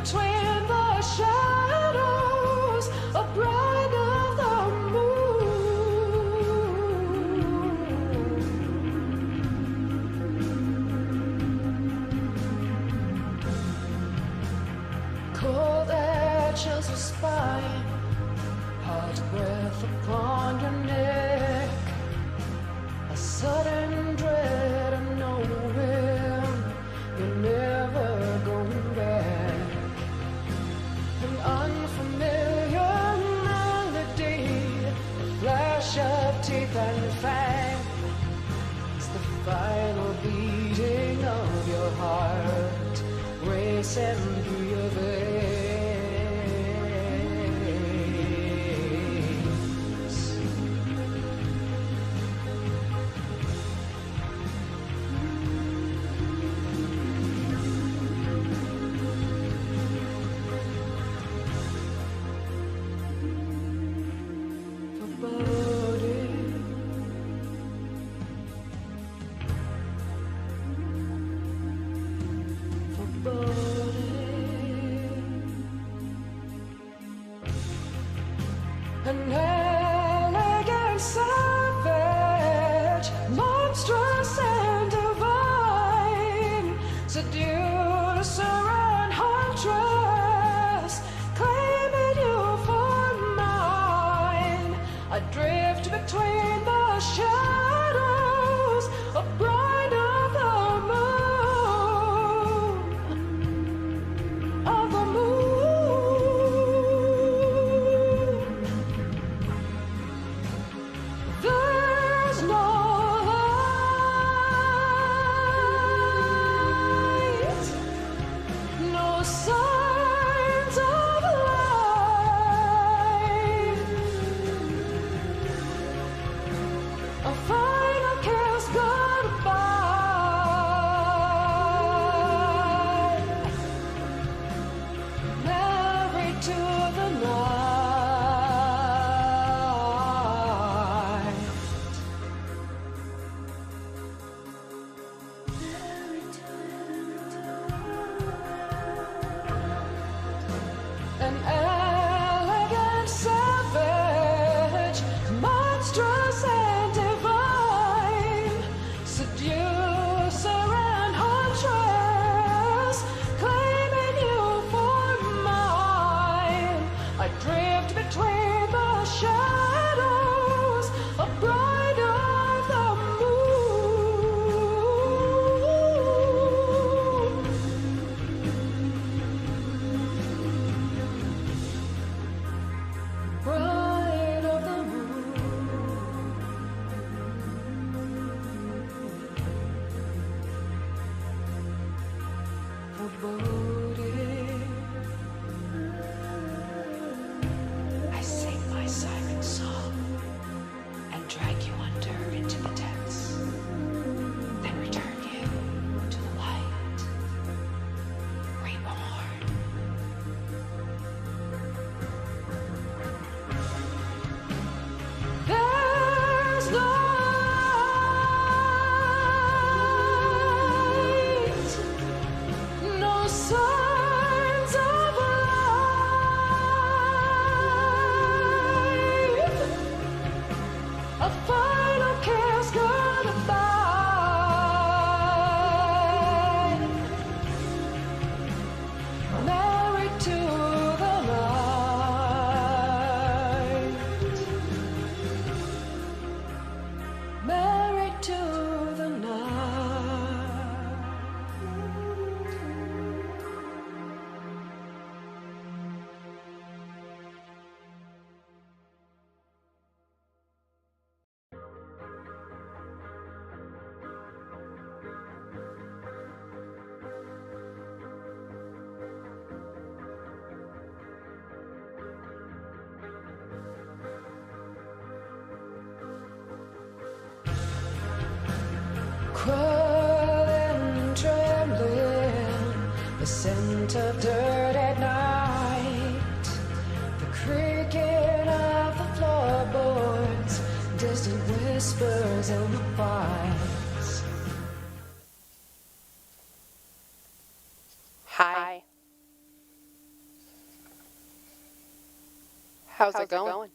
between the shadows, a bride of the moon. Cold air chills your spine, hot breath upon your neck, a sudden dread of knowing you're never going back. An unfamiliar melody, a flash of teeth and fang. It's the final beating of your heart, racing through your veins. An elegant savage, monstrous and divine, seducer and huntress, claiming you for mine. I drift between the shadows, a bride of the moon, of the moon. There's no light, no signs of life. A final kiss goodbye, married to the night. An elegant savage, monstrous and divine, seducer and huntress, claiming you for mine. I drift between the shadows, a bride of the moon. Bride of the moon. Foreboding, I sing my siren song and drag you under into the depths, then return you to the light, reborn. There's no light, no signs of life. A final kiss goodbye, married to the night. Married to the night. Crawling, trembling, the scent of dirt at night, the creaking of the floorboards, distant whispers in the pines. Hi. How's it going?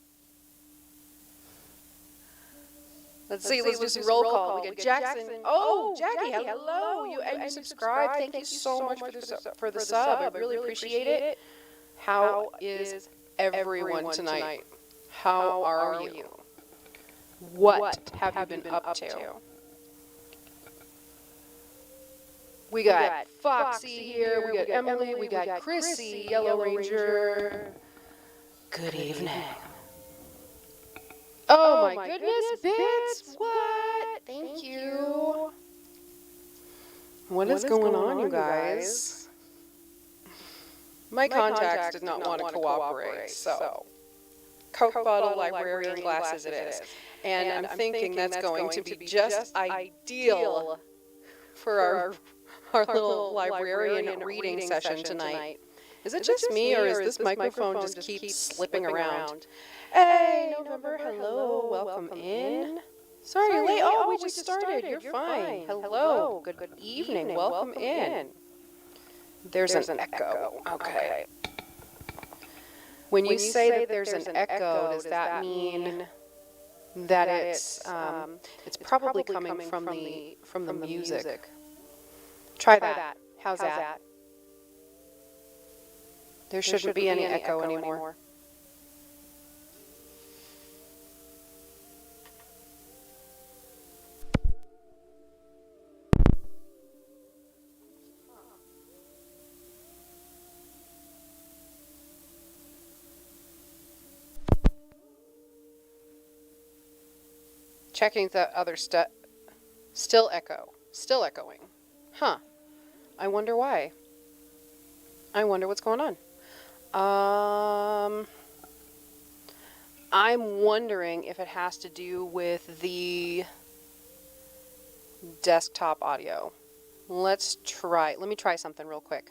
Let's see, let's do some roll call. We got Jackson. Oh, Jackie, hello. You subscribed. Thank you so much for the sub. I really appreciate it. How is everyone tonight? How are you? What have you been up to? We got Foxy here, we got Emily, we got Chrissy, Yellow Ranger. Good evening. Oh my goodness, Bits! What? Thank you. What is going on, you guys? My contacts did not want to cooperate, so Coke bottle, librarian glasses it is. And I'm thinking that's going to be just ideal for our little librarian reading session tonight. Is it just me, or is this microphone just keep slipping around? Hey, November, hello, welcome in. Sorry you're late. Oh, we just started. You're fine. Hello, good evening, welcome in. There's an echo. Okay. When you say that there's an echo, does that mean that it's probably coming from the music? Try that. How's that? There shouldn't be any echo anymore. Checking the other stuff. Still echoing. Huh. I wonder why. I wonder what's going on. I'm wondering if it has to do with the desktop audio. Let me try something real quick.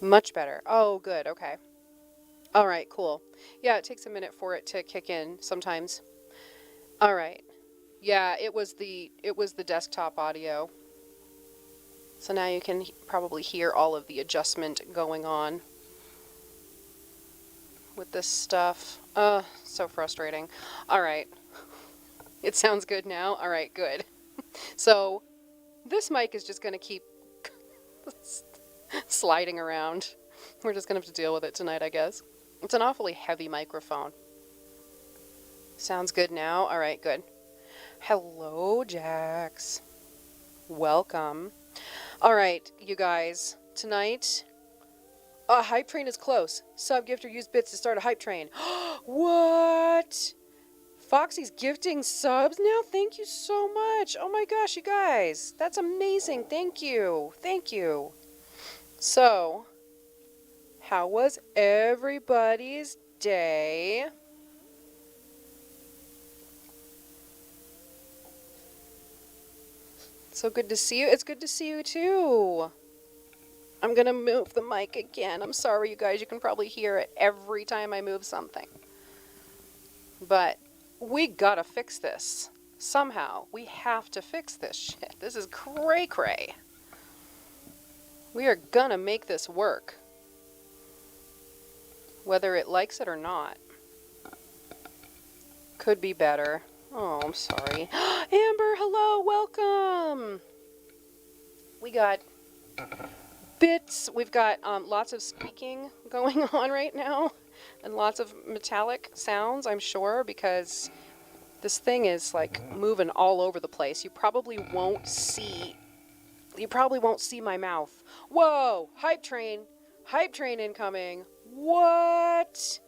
Much better. Oh, good. Okay. All right, cool. Yeah, it takes a minute for it to kick in sometimes. All right. Yeah, it was the desktop audio. So now you can probably hear all of the adjustment going on with this stuff. So frustrating. All right. It sounds good now. All right, good. So this mic is just going to keep sliding around. We're just going to have to deal with it tonight, I guess. It's an awfully heavy microphone. Sounds good now? All right, good. Hello, Jax. Welcome. All right, you guys. Tonight, a hype train is close. Sub-gifter used bits to start a hype train. What? Foxy's gifting subs now? Thank you so much. Oh my gosh, you guys. That's amazing. Thank you. Thank you. So, how was everybody's day? So good to see you. It's good to see you too. I'm going to move the mic again. I'm sorry, you guys. You can probably hear it every time I move something. But we got to fix this. Somehow. We have to fix this shit. This is cray-cray. We are going to make this work. Whether it likes it or not. Could be better. Oh, I'm sorry. Amber, hello, welcome. We got bits. We've got lots of squeaking going on right now. And lots of metallic sounds, I'm sure, because this thing is like moving all over the place. You probably won't see my mouth. Whoa, hype train incoming. What?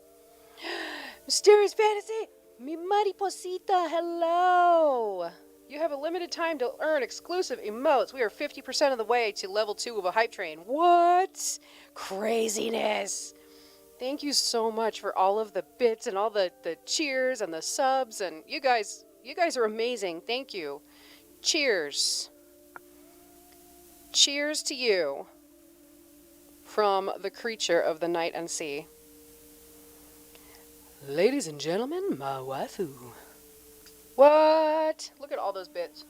Mysterious fantasy. Mi mariposita, hello! You have a limited time to earn exclusive emotes. We are 50% of the way to level 2 of a hype train. What? Craziness! Thank you so much for all of the bits and all the cheers and the subs, and you guys are amazing. Thank you. Cheers. Cheers to you from the creature of the night and sea. Ladies and gentlemen, my waifu. What? Look at all those bits.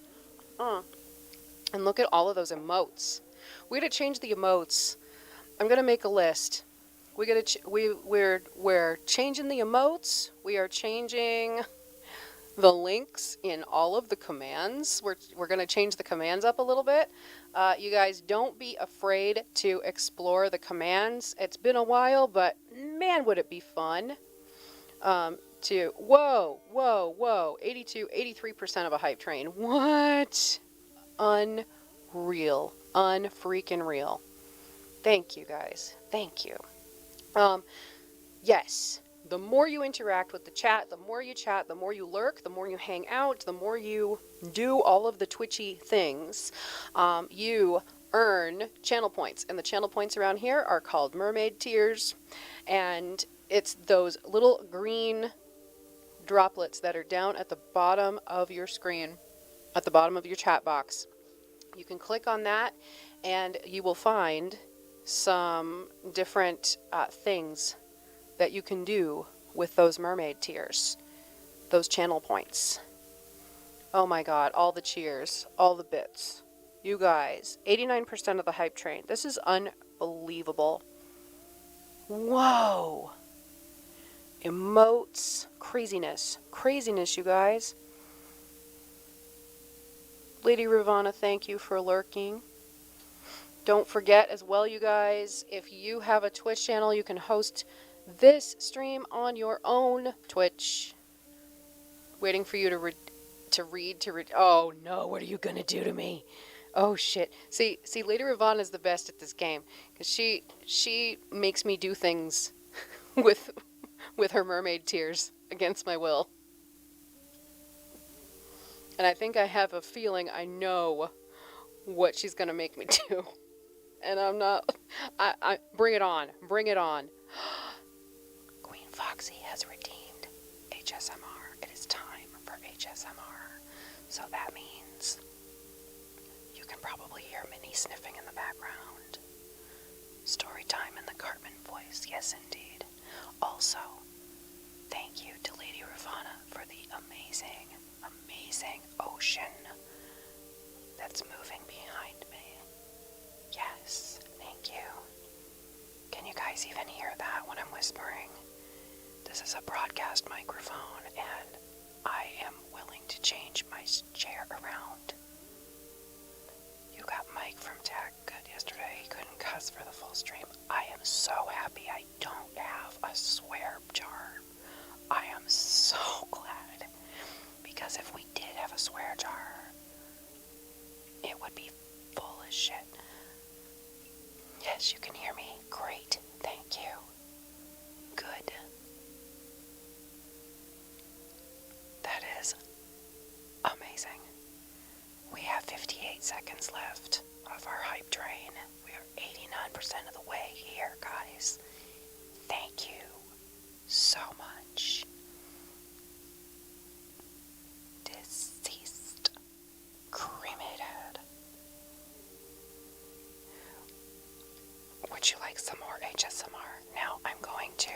And look at all of those emotes. We gotta change the emotes. I'm gonna make a list. We're changing the emotes. We are changing the links in all of the commands. We're gonna change the commands up a little bit. You guys, don't be afraid to explore the commands. It's been a while, but man, would it be fun. Whoa, 82, 83% of a hype train. What? Unreal. Unfreaking real. Thank you guys. Thank you. Yes, the more you interact with the chat, the more you lurk, the more you hang out, the more you do all of the twitchy things, you earn channel points. And the channel points around here are called mermaid tears. And it's those little green droplets that are down at the bottom of your screen, at the bottom of your chat box. You can click on that and you will find some different things that you can do with those mermaid tears, those channel points. Oh my god, all the cheers, all the bits. You guys, 89% of the hype train. This is unbelievable. Whoa. Emotes. Craziness. Craziness, you guys. Lady Ravana, thank you for lurking. Don't forget as well, you guys, if you have a Twitch channel, you can host this stream on your own Twitch. Waiting for you to read. Oh no, what are you gonna do to me? Oh shit. See, Lady Ravana is the best at this game because she makes me do things with her mermaid tears against my will. And I think I have a feeling I know what she's gonna make me do. And I'm not. I bring it on. Bring it on. Queen Foxy has redeemed HSMR. It is time for HSMR. So that means you can probably hear Minnie sniffing in the background. Story time in the Cartman voice. Yes, indeed. Also, thank you to Lady Ravana for the amazing, amazing ocean that's moving behind me. Yes, thank you. Can you guys even hear that when I'm whispering? This is a broadcast microphone, and I am willing to change my chair around. You got Mike from Tech Good yesterday. He couldn't cuss for the full stream. I am so happy I don't have a swear jar. I am so glad. Because if we did have a swear jar, it would be full of shit. Yes, you can hear me. Great. Thank you. Good. That is amazing. We have 58 seconds left of our hype train. We are 89% of the way here, guys. Thank you so much. Deceased cremated. Would you like some more HSMR? Now I'm going to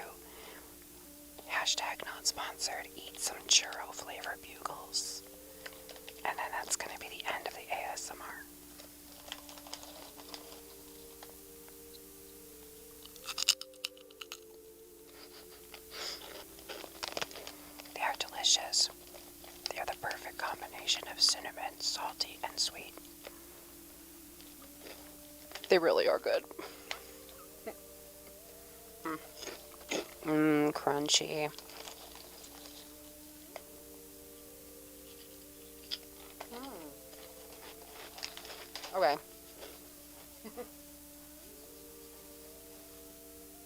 hashtag not sponsored eat some churro flavor bugles. And then that's going to be the end of the ASMR. They are delicious. They are the perfect combination of cinnamon, salty, and sweet. They really are good. Crunchy. Okay.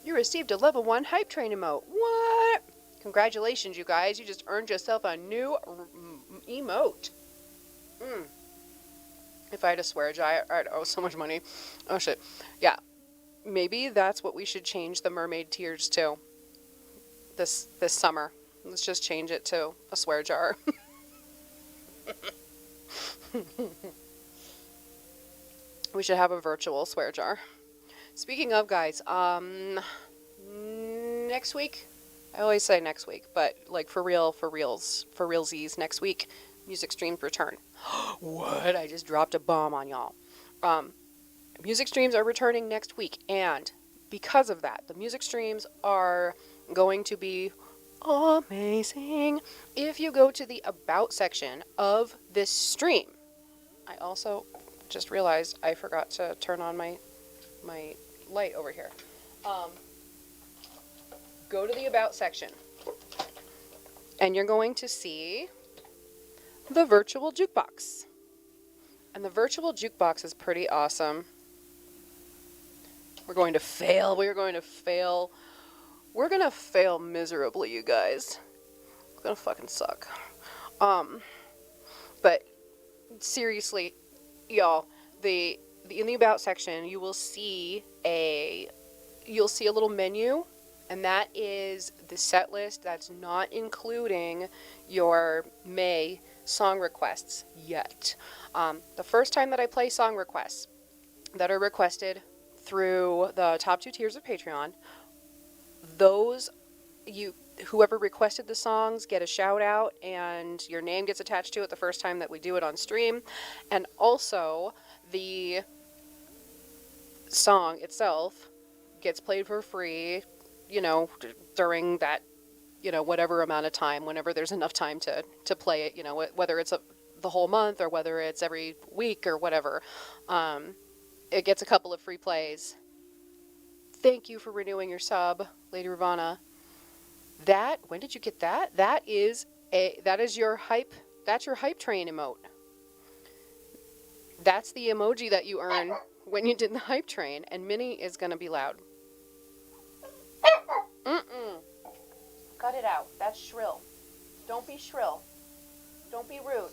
You received a level 1 hype train emote. What? Congratulations, you guys. You just earned yourself a new emote. If I had a swear jar, I'd owe so much money. Oh, shit. Yeah. Maybe that's what we should change the mermaid tears to this summer. Let's just change it to a swear jar. We should have a virtual swear jar. Speaking of, guys, next week I always say next week, but like for real, for realsies, next week, music streams return. What? I just dropped a bomb on y'all. Um, Music streams are returning next week, and because of that, the music streams are going to be amazing. If you go to the About section of this stream, I also just realized I forgot to turn on my light over here. Go to the About section, and you're going to see the virtual jukebox. And the virtual jukebox is pretty awesome. We're going to fail. We're going to fail. We're going to fail miserably, you guys. It's going to fucking suck. But seriously, y'all, in the About section, you'll see a little menu, and that is the set list. That's not including your May song requests yet. The first time that I play song requests that are requested through the top 2 tiers of Patreon, whoever requested the songs get a shout out, and your name gets attached to it the first time that we do it on stream. And also the song itself gets played for free, during that, whatever amount of time, whenever there's enough time to play it, whether it's the whole month or whether it's every week or whatever. It gets a couple of free plays. Thank you for renewing your sub, Lady Ravana. When did you get that? That is your hype. That's your hype train emote. That's the emoji that you earn when you did the hype train. And Minnie is gonna be loud. Cut it out. That's shrill. Don't be shrill. Don't be rude.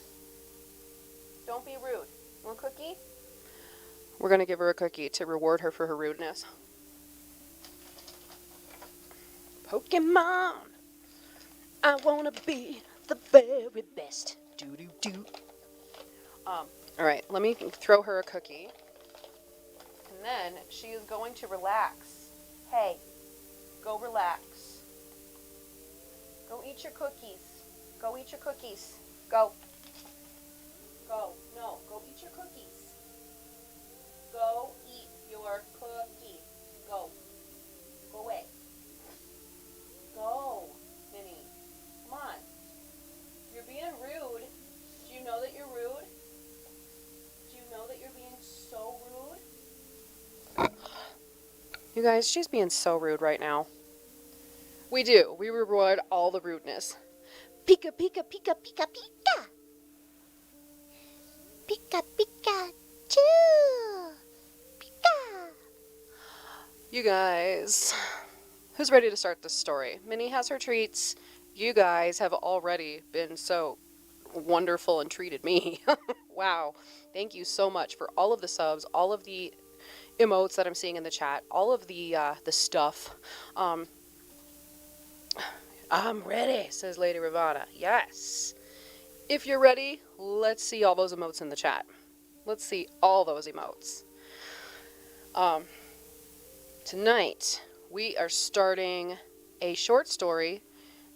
Don't be rude. Want a cookie? We're gonna give her a cookie to reward her for her rudeness. Pokemon, I wanna be the very best. Do. Alright, let me throw her a cookie. And then she is going to relax. Hey, go relax. Go eat your cookies. Go eat your cookies. Go. Go. No, go eat your cookies. Go eat your cookies. Go. Go away. Go, Minnie. Come on. You're being rude. Do you know that you're rude? Do you know that you're being so rude? You guys, she's being so rude right now. We do. We reward all the rudeness. Pika, pika, pika, pika, pika. Pika, pika, choo. Pika. You guys, who's ready to start this story? Minnie has her treats. You guys have already been so wonderful and treated me. Wow. Thank you so much for all of the subs, all of the emotes that I'm seeing in the chat, all of the stuff. I'm ready, says Lady Ravana. Yes. If you're ready, let's see all those emotes in the chat. Let's see all those emotes. Tonight, we are starting a short story.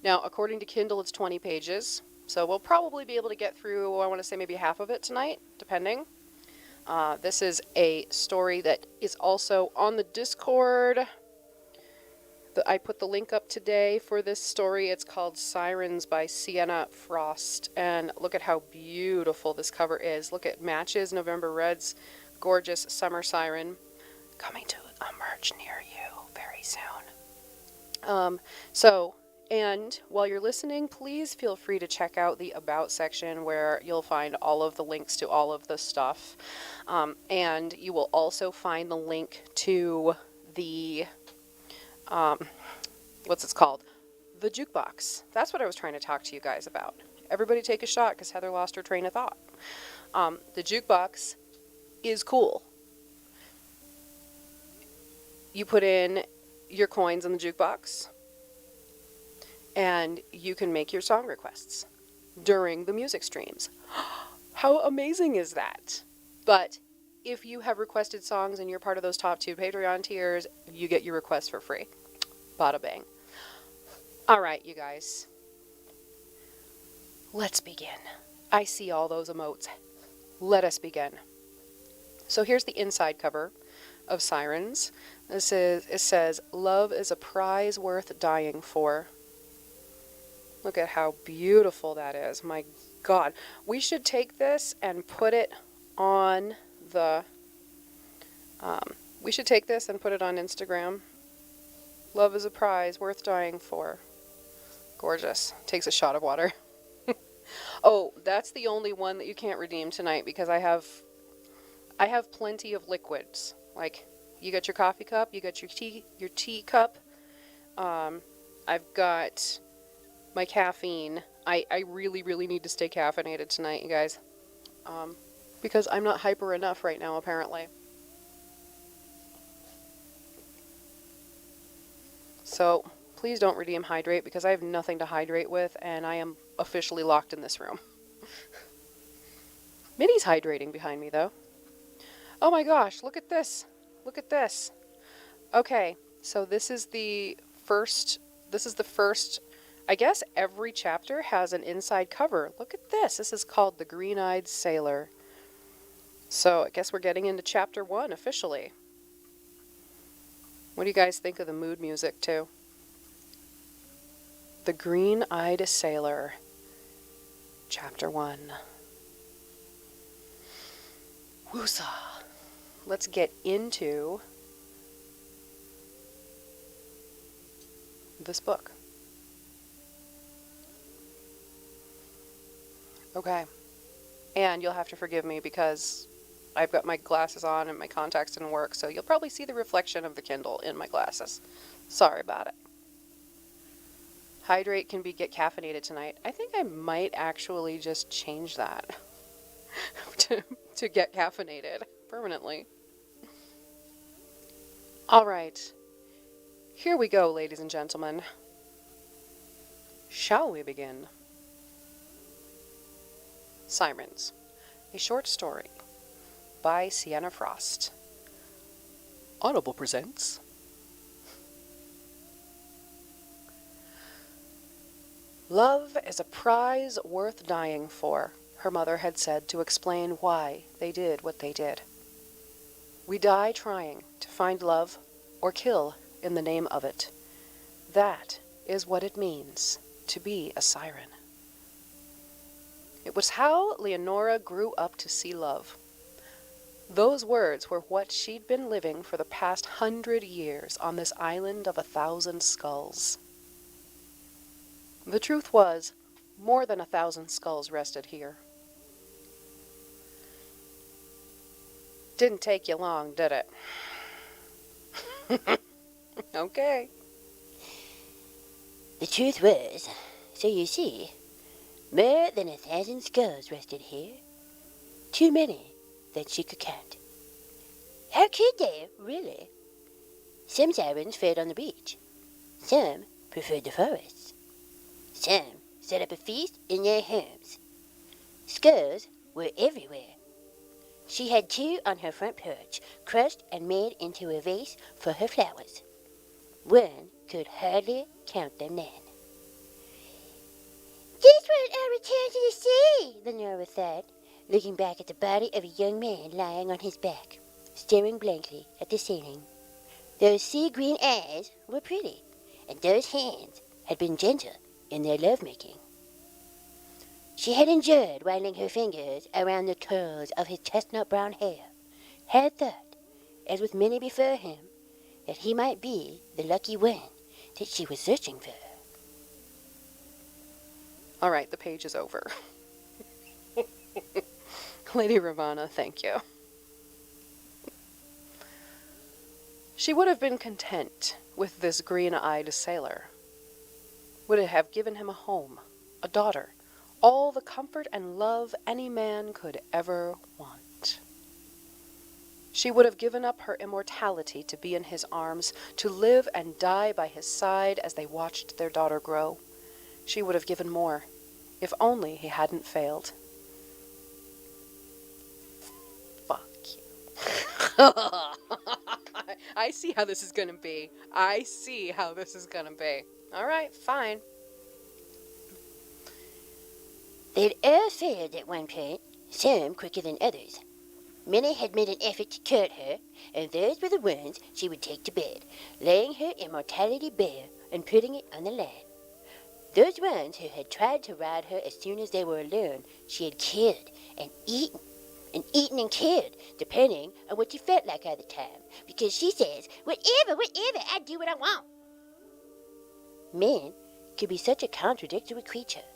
Now, according to Kindle, it's 20 pages. So we'll probably be able to get through, I want to say maybe half of it tonight, depending. This is a story that is also on the Discord. I put the link up today for this story. It's called Sirens by Sienna Frost. And look at how beautiful this cover is. Look, it matches November Red's gorgeous summer siren. Coming to a merch near you very soon. And while you're listening, please feel free to check out the About section where you'll find all of the links to all of the stuff. And you will also find the link to the... what's it called? The jukebox. That's what I was trying to talk to you guys about. Everybody take a shot because Heather lost her train of thought. The jukebox is cool. You put in your coins in the jukebox and you can make your song requests during the music streams. How amazing is that? But if you have requested songs and you're part of those top 2 Patreon tiers, you get your requests for free. Bada bang. All right, you guys. Let's begin. I see all those emotes. Let us begin. So here's the inside cover of Sirens. It says, "Love is a prize worth dying for." Look at how beautiful that is. My God. We should take this and put it on the, we should take this and put it on Instagram. Love is a prize worth dying for. Gorgeous. Takes a shot of water. Oh, that's the only one that you can't redeem tonight because I have plenty of liquids. Like, you got your coffee cup, you got your tea cup. I've got my caffeine. I really, really need to stay caffeinated tonight, you guys. Because I'm not hyper enough right now, apparently. So, please don't redeem hydrate because I have nothing to hydrate with and I am officially locked in this room. Minnie's hydrating behind me, though. Oh my gosh, look at this. Look at this. Okay, so this is the first, I guess every chapter has an inside cover. Look at this. This is called The Green-Eyed Sailor. So I guess we're getting into chapter 1 officially. What do you guys think of the mood music, too? The Green-Eyed Sailor, chapter 1. Woosah. Let's get into this book. Okay. And you'll have to forgive me because I've got my glasses on and my contacts didn't work, so you'll probably see the reflection of the Kindle in my glasses. Sorry about it. Hydrate can be get caffeinated tonight. I think I might actually just change that to get caffeinated permanently. All right. Here we go, ladies and gentlemen. Shall we begin? Sirens, a short story by Sienna Frost. Audible presents. Love is a prize worth dying for, her mother had said to explain why they did what they did. We die trying to find love or kill in the name of it. That is what it means to be a siren. It was how Leonora grew up to see love. Those words were what she'd been living for the past 100 years on this island of 1,000 skulls. The truth was, more than 1,000 skulls rested here. Didn't take you long, did it? Okay. The truth was, so you see, more than 1,000 skulls rested here. Too many that she could count. How could they, really? Some sirens fed on the beach. Some preferred the forests. Some set up a feast in their homes. Skulls were everywhere. She had 2 on her front porch, crushed and made into a vase for her flowers. One could hardly count them then. This won't our return to the sea, Lenora thought, looking back at the body of a young man lying on his back, staring blankly at the ceiling. Those sea-green eyes were pretty, and those hands had been gentle in their lovemaking. She had enjoyed winding her fingers around the curls of his chestnut-brown hair, had thought, as with many before him, that he might be the lucky one that she was searching for. All right, the page is over. Lady Ravana, thank you. She would have been content with this green-eyed sailor. Would have given him a home, a daughter, all the comfort and love any man could ever want. She would have given up her immortality to be in his arms, to live and die by his side as they watched their daughter grow. She would have given more, if only he hadn't failed. Fuck you. I I see how this is gonna be. I see how this is gonna be. All right, fine. They'd all failed at one point, some quicker than others. Many had made an effort to cut her, and those were the ones she would take to bed, laying her immortality bare and putting it on the line. Those ones who had tried to ride her as soon as they were alone, she had killed and eaten. And eaten and killed, depending on what she felt like at the time, because she says, whatever, I do what I want. Men could be such a contradictory creature.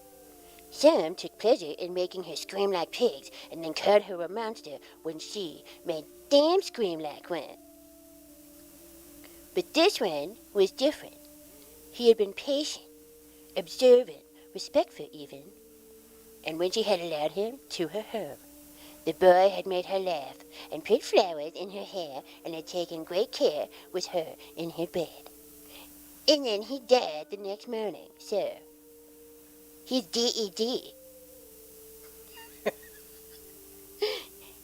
Some took pleasure in making her scream like pigs, and then called her a monster when she made them scream like one. But this one was different. He had been patient, observant, respectful even, and when she had allowed him to her home, the boy had made her laugh and put flowers in her hair and had taken great care with her in her bed. And then he died the next morning, so he's dead.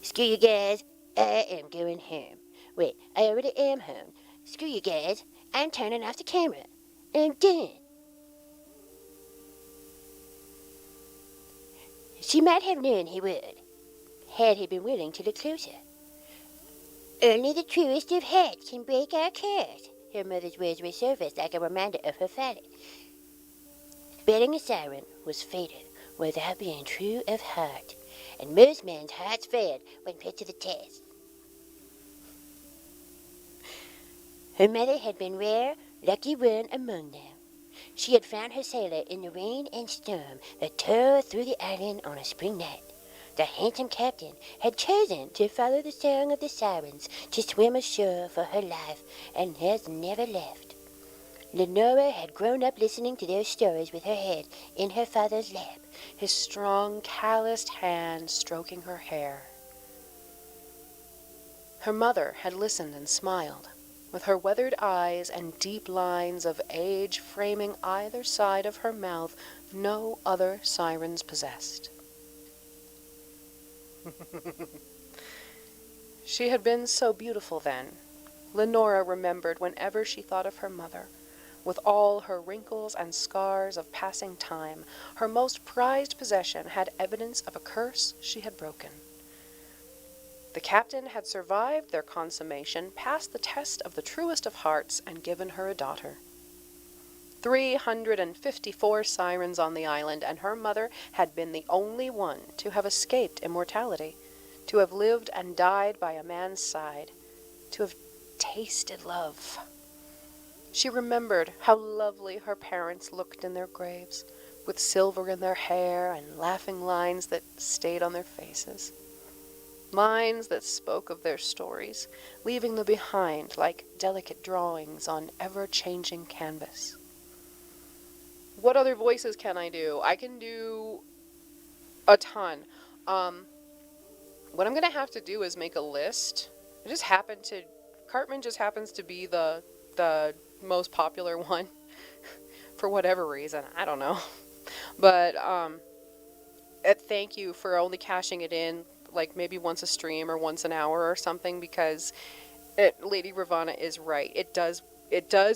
Screw you guys, I am going home. Wait, I already am home. Screw you guys, I'm turning off the camera. I'm done. She might have known he would, had he been willing to look closer. Only the truest of hearts can break our curse. Her mother's words resurfaced like a reminder of her folly. Being a siren was fated without being true of heart, and most men's hearts failed when put to the test. Her mother had been rare, lucky one among them. She had found her sailor in the rain and storm that tore through the island on a spring night. The handsome captain had chosen to follow the song of the sirens to swim ashore for her life, and has never left. Lenora had grown up listening to those stories with her head in her father's lap, His strong, calloused hand stroking her hair. Her mother had listened and smiled, with her weathered eyes and deep lines of age framing either side of her mouth no other sirens possessed. She had been so beautiful then, Lenora remembered whenever she thought of her mother. With all her wrinkles and scars of passing time, her most prized possession had evidence of a curse she had broken. The captain had survived their consummation, passed the test of the truest of hearts, and given her a daughter. 354 sirens on the island, and her mother had been the only one to have escaped immortality, to have lived and died by a man's side, to have tasted love. She remembered how lovely her parents looked in their graves, with silver in their hair and laughing lines that stayed on their faces. Lines that spoke of their stories, leaving them behind like delicate drawings on ever-changing canvas. What other voices can I do? I can do a ton. What I'm going to have to do is make a list. Cartman just happens to be the most popular one for whatever reason. I don't know. But thank you for only cashing it in like maybe once a stream or once an hour or something, because Lady Ravana is right. It does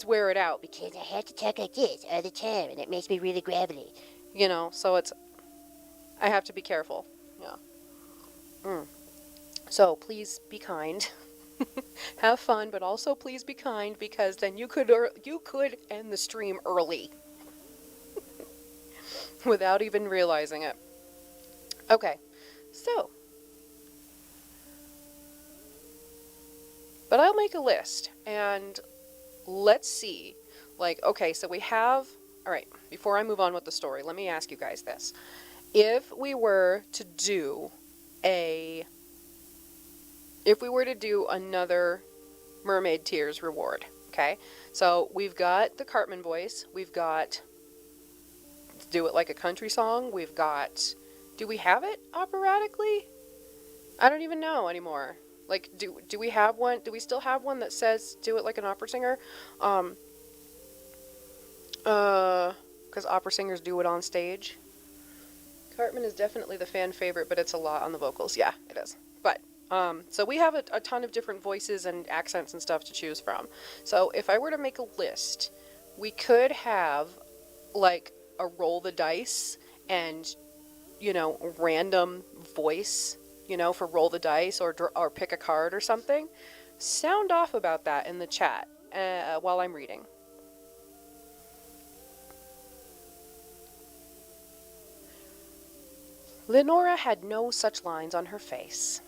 wear it out. because I have to talk like this all the time, and it makes me really gravelly. You know, so I have to be careful. Yeah. So please be kind. Have fun, but also please be kind, because then you could end the stream early without even realizing it. Okay, so, but I'll make a list, and let's see. Like, okay, so we have, all right, before I move on with the story, let me ask you guys this. If we were to do another Mermaid Tears reward, okay? So we've got the Cartman voice, we've got do it like a country song, we've got, do we have it operatically? I don't even know anymore. Like, do we have one? Do we still have one that says do it like an opera singer? Because opera singers do it on stage. Cartman is definitely the fan favorite, but it's a lot on the vocals. Yeah, it is. But So we have a ton of different voices and accents and stuff to choose from. So if I were to make a list, we could have like a roll the dice and, random voice, for roll the dice or pick a card or something. Sound off about that in the chat while I'm reading. Lenora had no such lines on her face.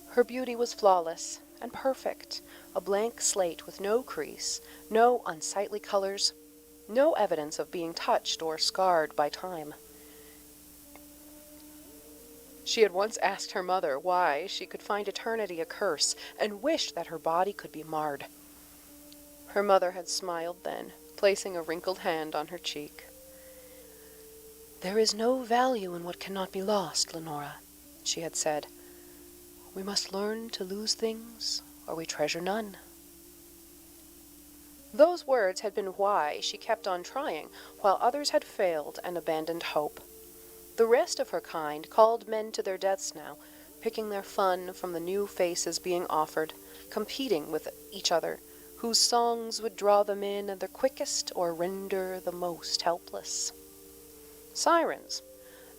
Her beauty was flawless and perfect, a blank slate with no crease, no unsightly colors, no evidence of being touched or scarred by time. She had once asked her mother why she could find eternity a curse and wished that her body could be marred. Her mother had smiled then, placing a wrinkled hand on her cheek. "There is no value in what cannot be lost, Lenora," she had said. "We must learn to lose things, or we treasure none." Those words had been why she kept on trying, while others had failed and abandoned hope. The rest of her kind called men to their deaths now, picking their fun from the new faces being offered, competing with each other, whose songs would draw them in at their quickest or render the most helpless. Sirens,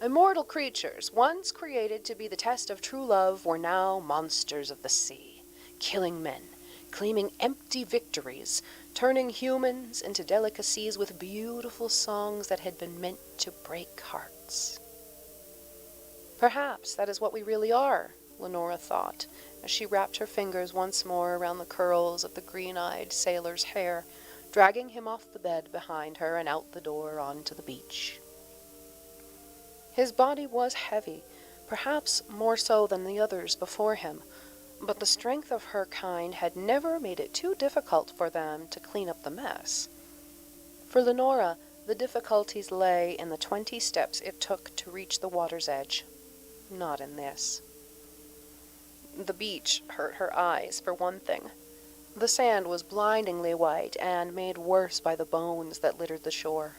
immortal creatures, once created to be the test of true love, were now monsters of the sea, killing men, claiming empty victories, turning humans into delicacies with beautiful songs that had been meant to break hearts. Perhaps that is what we really are, Lenora thought, as she wrapped her fingers once more around the curls of the green-eyed sailor's hair, dragging him off the bed behind her and out the door onto the beach. His body was heavy, perhaps more so than the others before him, but the strength of her kind had never made it too difficult for them to clean up the mess. For Lenora, the difficulties lay in the 20 steps it took to reach the water's edge. Not in this. The beach hurt her eyes, for one thing. The sand was blindingly white and made worse by the bones that littered the shore.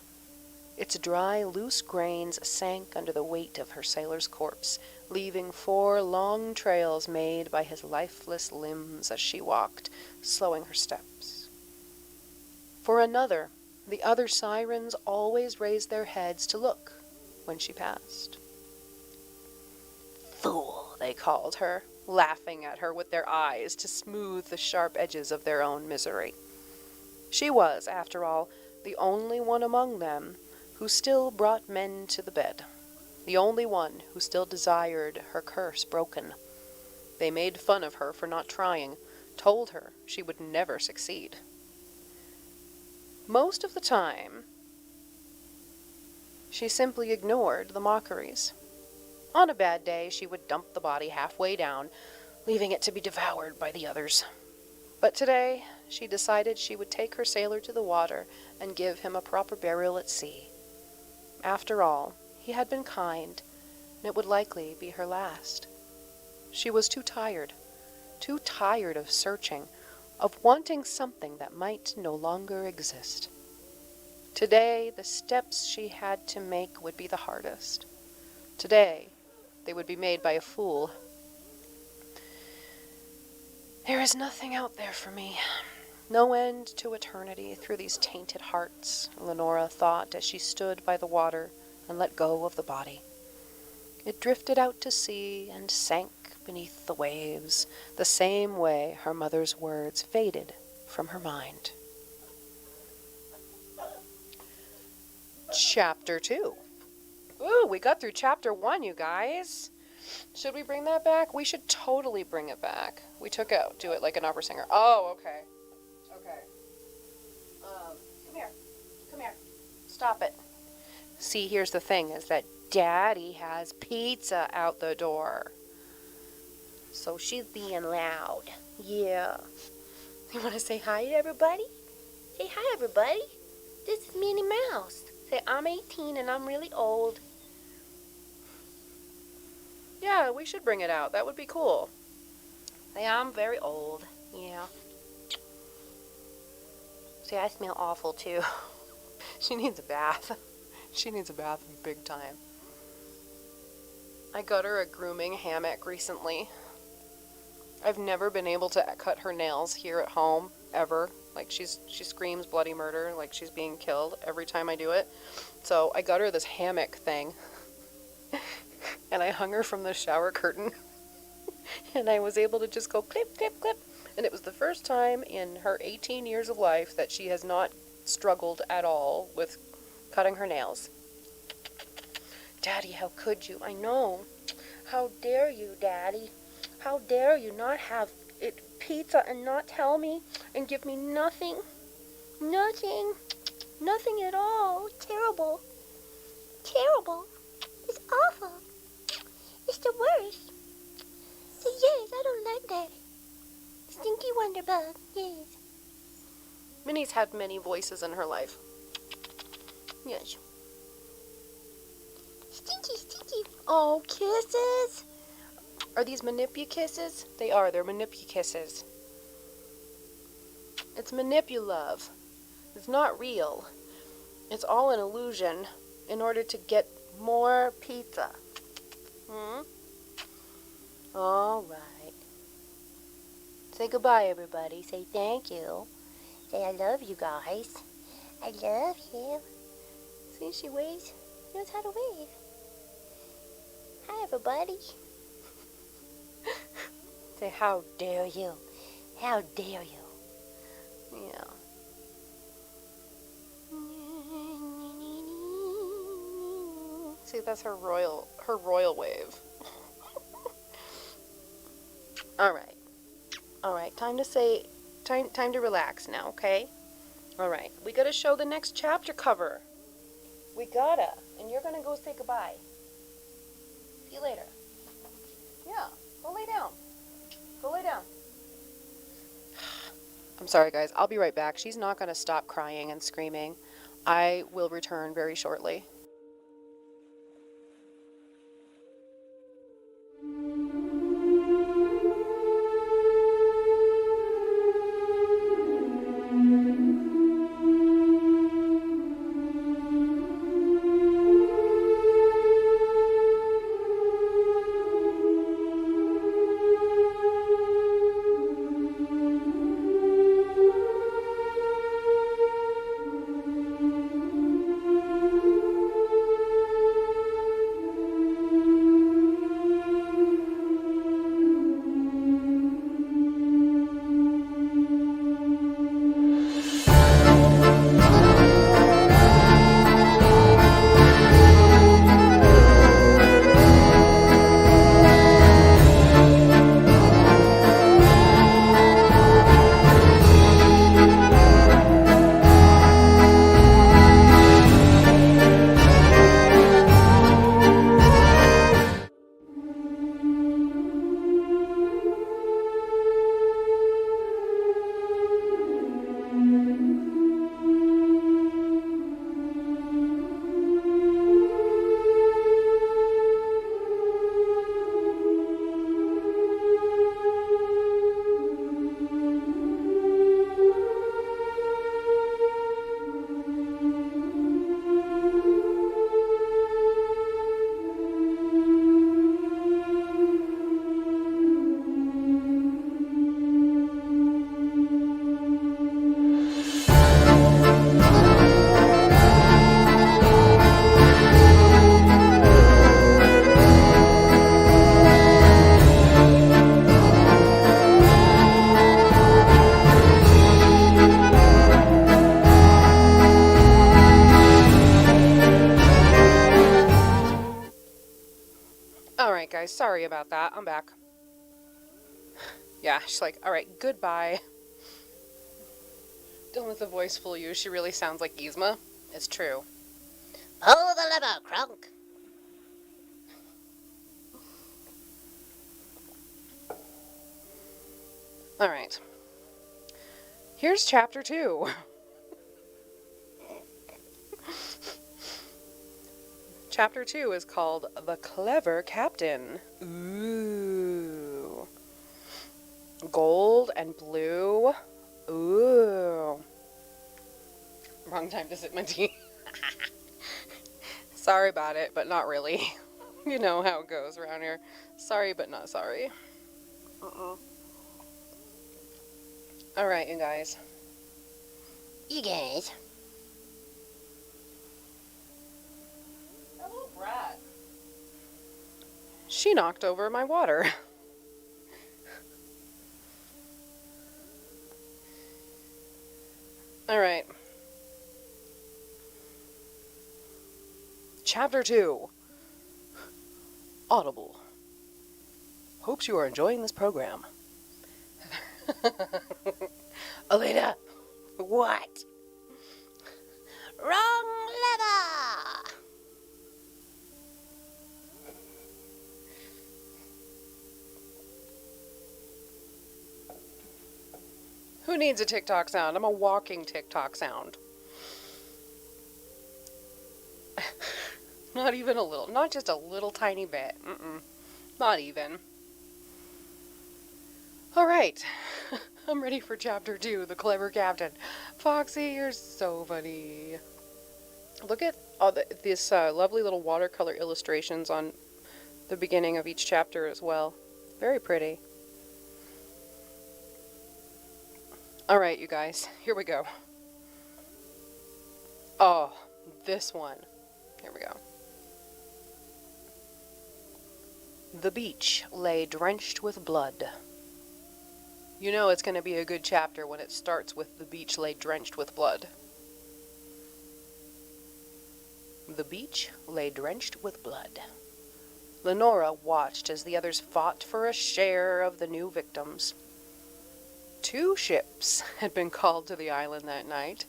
Its dry, loose grains sank under the weight of her sailor's corpse, leaving 4 long trails made by his lifeless limbs as she walked, slowing her steps. For another, the other sirens always raised their heads to look when she passed. "Fool," they called her, laughing at her with their eyes to smooth the sharp edges of their own misery. She was, after all, the only one among them who still brought men to the bed, the only one who still desired her curse broken. They made fun of her for not trying, told her she would never succeed. Most of the time, she simply ignored the mockeries. On a bad day, she would dump the body halfway down, leaving it to be devoured by the others. But today, she decided she would take her sailor to the water and give him a proper burial at sea. After all, he had been kind, and it would likely be her last. She was too tired of searching, of wanting something that might no longer exist. Today, the steps she had to make would be the hardest. Today, they would be made by a fool. There is nothing out there for me. No end to eternity through these tainted hearts, Lenora thought as she stood by the water and let go of the body. It drifted out to sea and sank beneath the waves, the same way her mother's words faded from her mind. Chapter 2. Ooh, we got through Chapter 1, you guys. Should we bring that back? We should totally bring it back. We took out, do it like an opera singer. Oh, okay. Okay. Come here. Stop it. See, here's the thing, is that Daddy has pizza out the door. So she's being loud. Yeah. You want to say hi to everybody? Say hi, everybody. This is Minnie Mouse. Say, I'm 18 and I'm really old. Yeah, we should bring it out. That would be cool. Say, I'm very old. Yeah. See, I smell awful, too. She needs a bath. She needs a bath big time. I got her a grooming hammock recently. I've never been able to cut her nails here at home, ever. Like, she screams bloody murder, like she's being killed every time I do it. So I got her this hammock thing, and I hung her from the shower curtain, and I was able to just go clip, clip, clip. And it was the first time in her 18 years of life that she has not struggled at all with cutting her nails. Daddy, how could you? I know. How dare you, Daddy? How dare you not have pizza and not tell me and give me nothing? Nothing. Nothing at all. Terrible. Terrible. It's awful. It's the worst. Yes, I don't like that. Stinky Wonderbug, yes. Minnie's had many voices in her life. Yes. Stinky, stinky. Oh, kisses. Are these Manipu-kisses? They are. They're Manipu-kisses. It's Manipulove. It's not real. It's all an illusion in order to get more pizza. All right. Say goodbye, everybody. Say thank you. Say I love you guys. I love you. See, she waves. She knows how to wave. Hi, everybody. Say, how dare you? How dare you? Yeah. See, that's her royal wave. All right. All right, time to relax now, okay? All right, we gotta show the next chapter cover. We gotta, and you're gonna go say goodbye. See you later. Yeah, go lay down. Go lay down. I'm sorry, guys. I'll be right back. She's not gonna stop crying and screaming. I will return very shortly. Alright, guys, sorry about that. I'm back. Yeah, she's like, alright, goodbye. Don't let the voice fool you. She really sounds like Yzma. It's true. Pull the lever, Crunk. Alright. Here's chapter 2. Chapter 2 is called The Clever Captain. Ooh. Gold and blue. Ooh. Wrong time to sip my tea. Sorry about it, but not really. You know how it goes around here. Sorry, but not sorry. Alright, you guys. You guys. That little brat. She knocked over my water. Alright. Chapter 2. Audible. Hopes you are enjoying this program. Alina, what? Wrong lever! Who needs a TikTok sound? I'm a walking TikTok sound. Not even a little. Not just a little tiny bit. Not even. Alright. I'm ready for chapter 2, The Clever Captain. Foxy, you're so funny. Look at all these lovely little watercolor illustrations on the beginning of each chapter as well. Very pretty. Alright, you guys. Here we go. Oh, this one. Here we go. The beach lay drenched with blood. You know it's going to be a good chapter when it starts with the beach lay drenched with blood. The beach lay drenched with blood. Lenora watched as the others fought for a share of the new victims. 2 ships had been called to the island that night,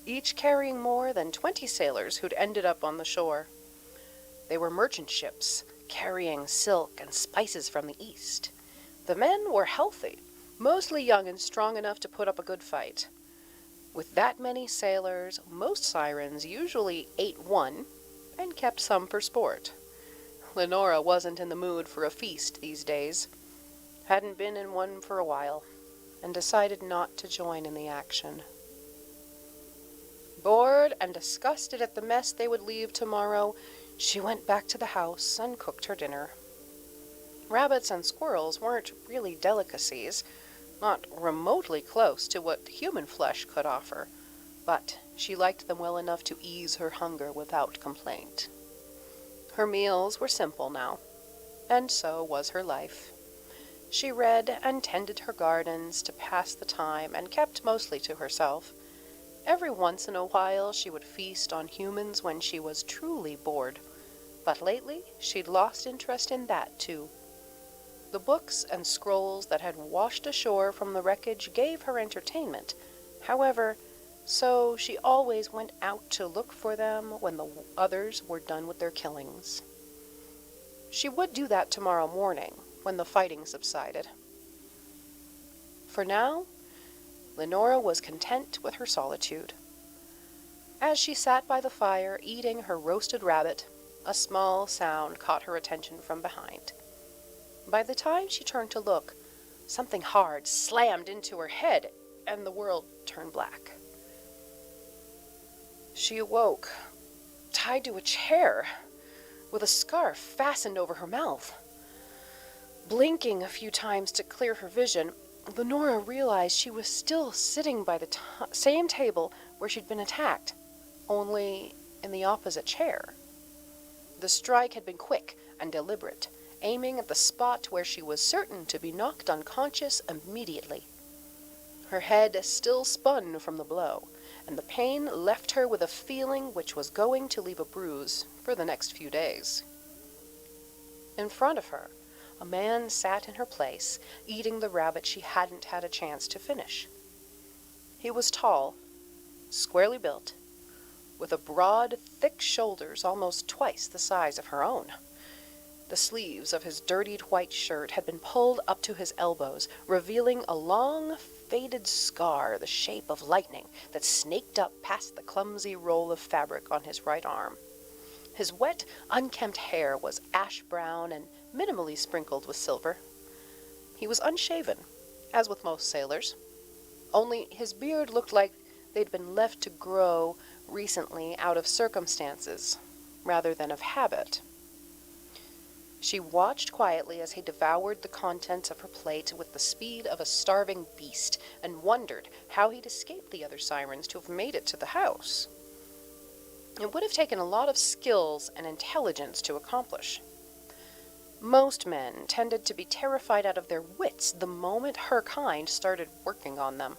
each carrying more than 20 sailors who'd ended up on the shore. They were merchant ships, carrying silk and spices from the east. The men were healthy, mostly young and strong enough to put up a good fight. With that many sailors, most sirens usually ate one and kept some for sport. Lenora wasn't in the mood for a feast these days, hadn't been in one for a while, and decided not to join in the action. Bored and disgusted at the mess they would leave tomorrow, she went back to the house and cooked her dinner. Rabbits and squirrels weren't really delicacies, not remotely close to what human flesh could offer, but she liked them well enough to ease her hunger without complaint. Her meals were simple now, and so was her life. She read and tended her gardens to pass the time and kept mostly to herself. Every once in a while she would feast on humans when she was truly bored, but lately she'd lost interest in that too. The books and scrolls that had washed ashore from the wreckage gave her entertainment, however, so she always went out to look for them when the others were done with their killings. She would do that tomorrow morning, when the fighting subsided. For now, Lenora was content with her solitude. As she sat by the fire eating her roasted rabbit, a small sound caught her attention from behind. By the time she turned to look, something hard slammed into her head, and the world turned black. She awoke, tied to a chair, with a scarf fastened over her mouth. Blinking a few times to clear her vision, Lenora realized she was still sitting by the same table where she'd been attacked, only in the opposite chair. The strike had been quick and deliberate, aiming at the spot where she was certain to be knocked unconscious immediately. Her head still spun from the blow, and the pain left her with a feeling which was going to leave a bruise for the next few days. In front of her, a man sat in her place, eating the rabbit she hadn't had a chance to finish. He was tall, squarely built, with a broad, thick shoulders almost twice the size of her own. The sleeves of his dirtied white shirt had been pulled up to his elbows, revealing a long, faded scar the shape of lightning that snaked up past the clumsy roll of fabric on his right arm. His wet, unkempt hair was ash-brown and minimally sprinkled with silver. He was unshaven, as with most sailors, only his beard looked like they'd been left to grow recently out of circumstances, rather than of habit. She watched quietly as he devoured the contents of her plate with the speed of a starving beast, and wondered how he'd escaped the other sirens to have made it to the house. It would have taken a lot of skills and intelligence to accomplish. Most men tended to be terrified out of their wits the moment her kind started working on them.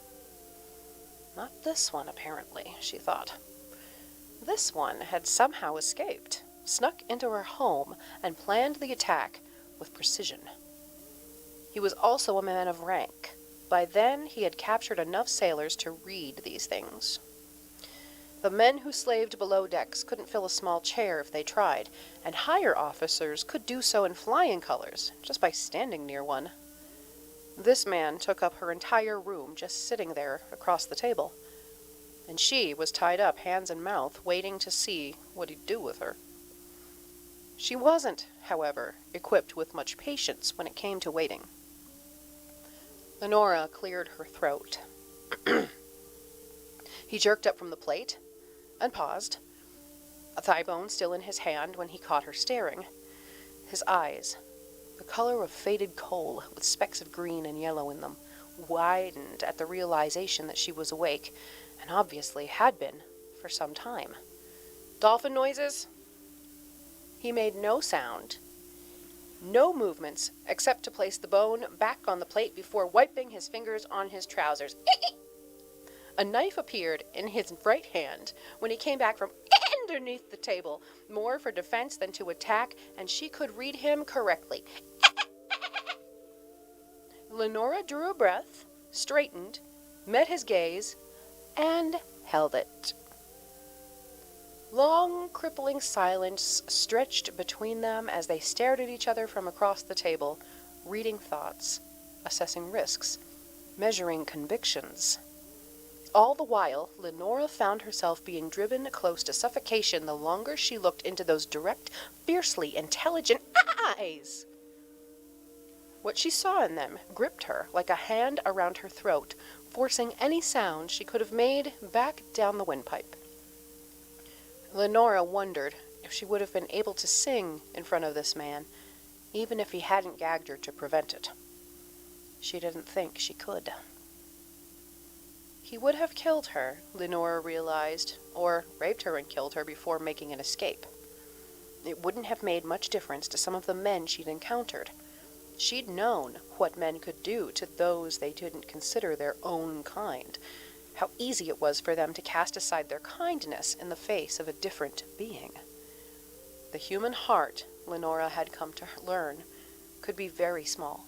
Not this one, apparently, she thought. This one had somehow escaped, snuck into her home, and planned the attack with precision. He was also a man of rank. By then, he had captured enough sailors to read these things. The men who slaved below decks couldn't fill a small chair if they tried, and higher officers could do so in flying colors, just by standing near one. This man took up her entire room just sitting there across the table, and she was tied up hands and mouth, waiting to see what he'd do with her. She wasn't, however, equipped with much patience when it came to waiting. Lenora cleared her throat. He jerked up from the plate and paused, a thigh bone still in his hand when he caught her staring. His eyes, the color of faded coal with specks of green and yellow in them, widened at the realization that she was awake, and obviously had been for some time. "Dolphin noises?" He made no sound, no movements, except to place the bone back on the plate before wiping his fingers on his trousers. A knife appeared in his right hand when he came back from underneath the table, more for defense than to attack, and she could read him correctly. Lenora drew a breath, straightened, met his gaze, and held it. Long, crippling silence stretched between them as they stared at each other from across the table, reading thoughts, assessing risks, measuring convictions. All the while, Lenora found herself being driven close to suffocation the longer she looked into those direct, fiercely intelligent eyes. What she saw in them gripped her like a hand around her throat, forcing any sound she could have made back down the windpipe. Lenora wondered if she would have been able to sing in front of this man, even if he hadn't gagged her to prevent it. She didn't think she could. He would have killed her, Lenora realized, or raped her and killed her before making an escape. It wouldn't have made much difference to some of the men she'd encountered. She'd known what men could do to those they didn't consider their own kind, how easy it was for them to cast aside their kindness in the face of a different being. The human heart, Lenora had come to learn, could be very small.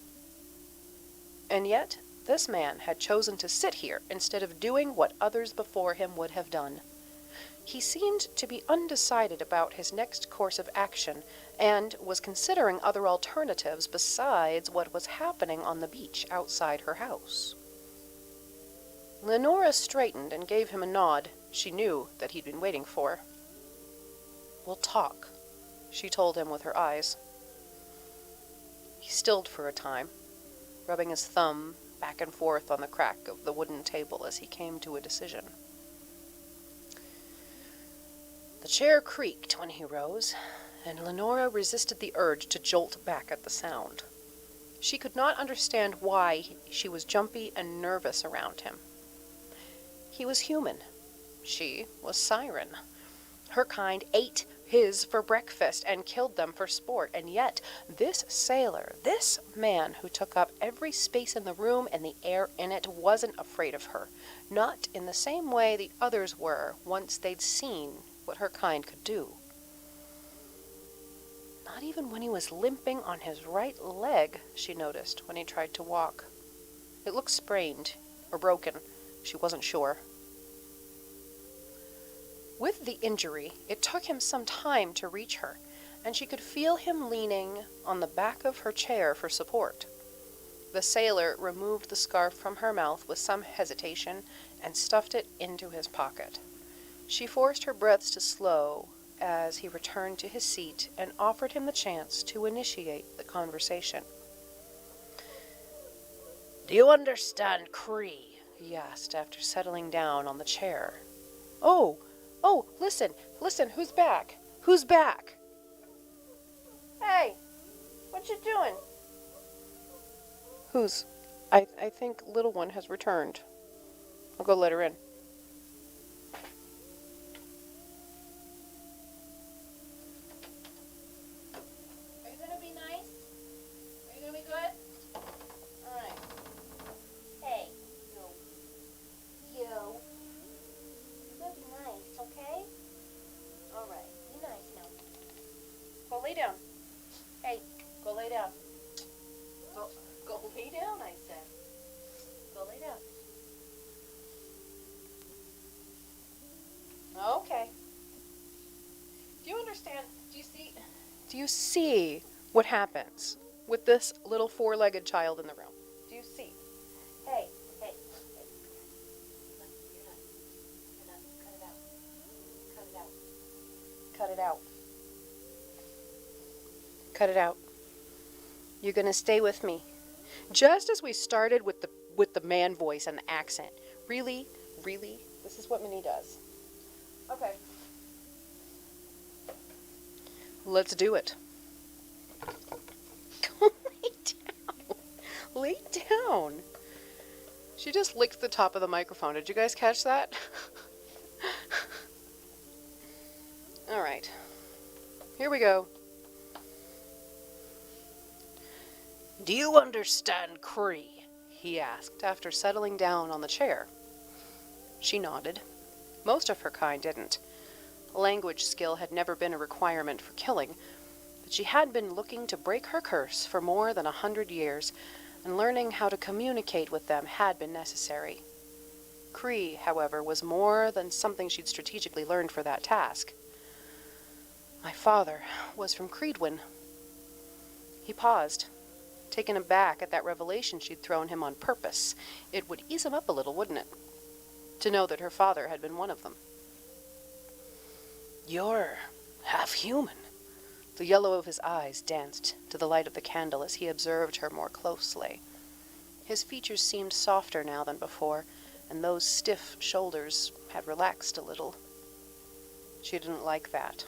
And yet, this man had chosen to sit here instead of doing what others before him would have done. He seemed to be undecided about his next course of action, and was considering other alternatives besides what was happening on the beach outside her house. Lenora straightened and gave him a nod she knew that he'd been waiting for. "We'll talk," she told him with her eyes. He stilled for a time, rubbing his thumb back and forth on the crack of the wooden table as he came to a decision. The chair creaked when he rose, and Lenora resisted the urge to jolt back at the sound. She could not understand why she was jumpy and nervous around him. He was human. She was siren. Her kind ate his for breakfast and killed them for sport, and yet this sailor, this man who took up every space in the room and the air in it, wasn't afraid of her, not in the same way the others were once they'd seen what her kind could do. Not even when he was limping on his right leg, she noticed, when he tried to walk. It looked sprained or broken. She wasn't sure. With the injury, it took him some time to reach her, and she could feel him leaning on the back of her chair for support. The sailor removed the scarf from her mouth with some hesitation and stuffed it into his pocket. She forced her breaths to slow as he returned to his seat and offered him the chance to initiate the conversation. "Do you understand Cree?" he asked after settling down on the chair. Oh, listen, who's back? Who's back?" "Hey, What you doing? Who's? I think little one has returned. I'll go let her in. Are you gonna be nice? Are you gonna be good? Alright. Hey, yo. Yo. You gotta be nice, okay? Alright, be nice now. Go lay down. Hey, go lay down. Go lay down, I said. Go lay down. Okay. Do you understand? Do you see? Do you see what happens with this little four-legged child in the room? Do you see? Hey. Look, you're done. Cut it out. Cut it out. Cut it out. You're gonna stay with me. Just as we started with the man voice and the accent. Really? This is what Minnie does. Okay. Let's do it. Lay down. Lay down. She just licked the top of the microphone. Did you guys catch that? All right. Here we go. Do you understand Cree? He asked after settling down on the chair. She nodded. Most of her kind didn't. Language skill had never been a requirement for killing, but she had been looking to break her curse for more than 100 years, and learning how to communicate with them had been necessary. Cree, however, was more than something she'd strategically learned for that task. My father was from Creedwin. He paused, taken aback at that revelation she'd thrown him on purpose. It would ease him up a little, wouldn't it? To know that her father had been one of them. You're half human. The yellow of his eyes danced to the light of the candle as he observed her more closely. His features seemed softer now than before, and those stiff shoulders had relaxed a little. She didn't like that.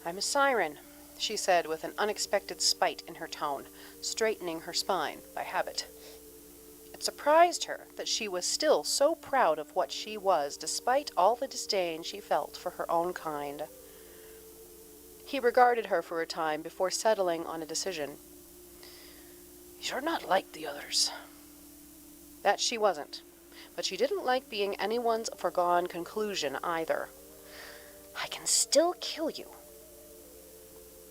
I'm a siren, she said with an unexpected spite in her tone, straightening her spine by habit. It surprised her that she was still so proud of what she was, despite all the disdain she felt for her own kind. He regarded her for a time before settling on a decision. You're not like the others. That she wasn't, but she didn't like being anyone's foregone conclusion either. I can still kill you.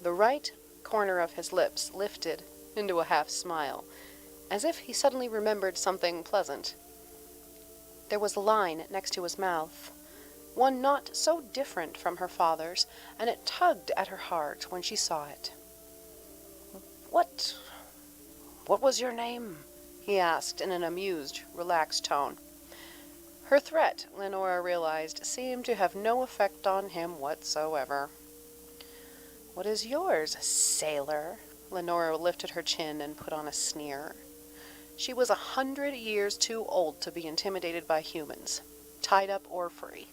The right corner of his lips lifted into a half smile, as if he suddenly remembered something pleasant. There was a line next to his mouth, one not so different from her father's, and it tugged at her heart when she saw it. What was your name? He asked in an amused, relaxed tone. Her threat, Lenora realized, seemed to have no effect on him whatsoever. What is yours, sailor? Lenora lifted her chin and put on a sneer. She was 100 years too old to be intimidated by humans, tied up or free.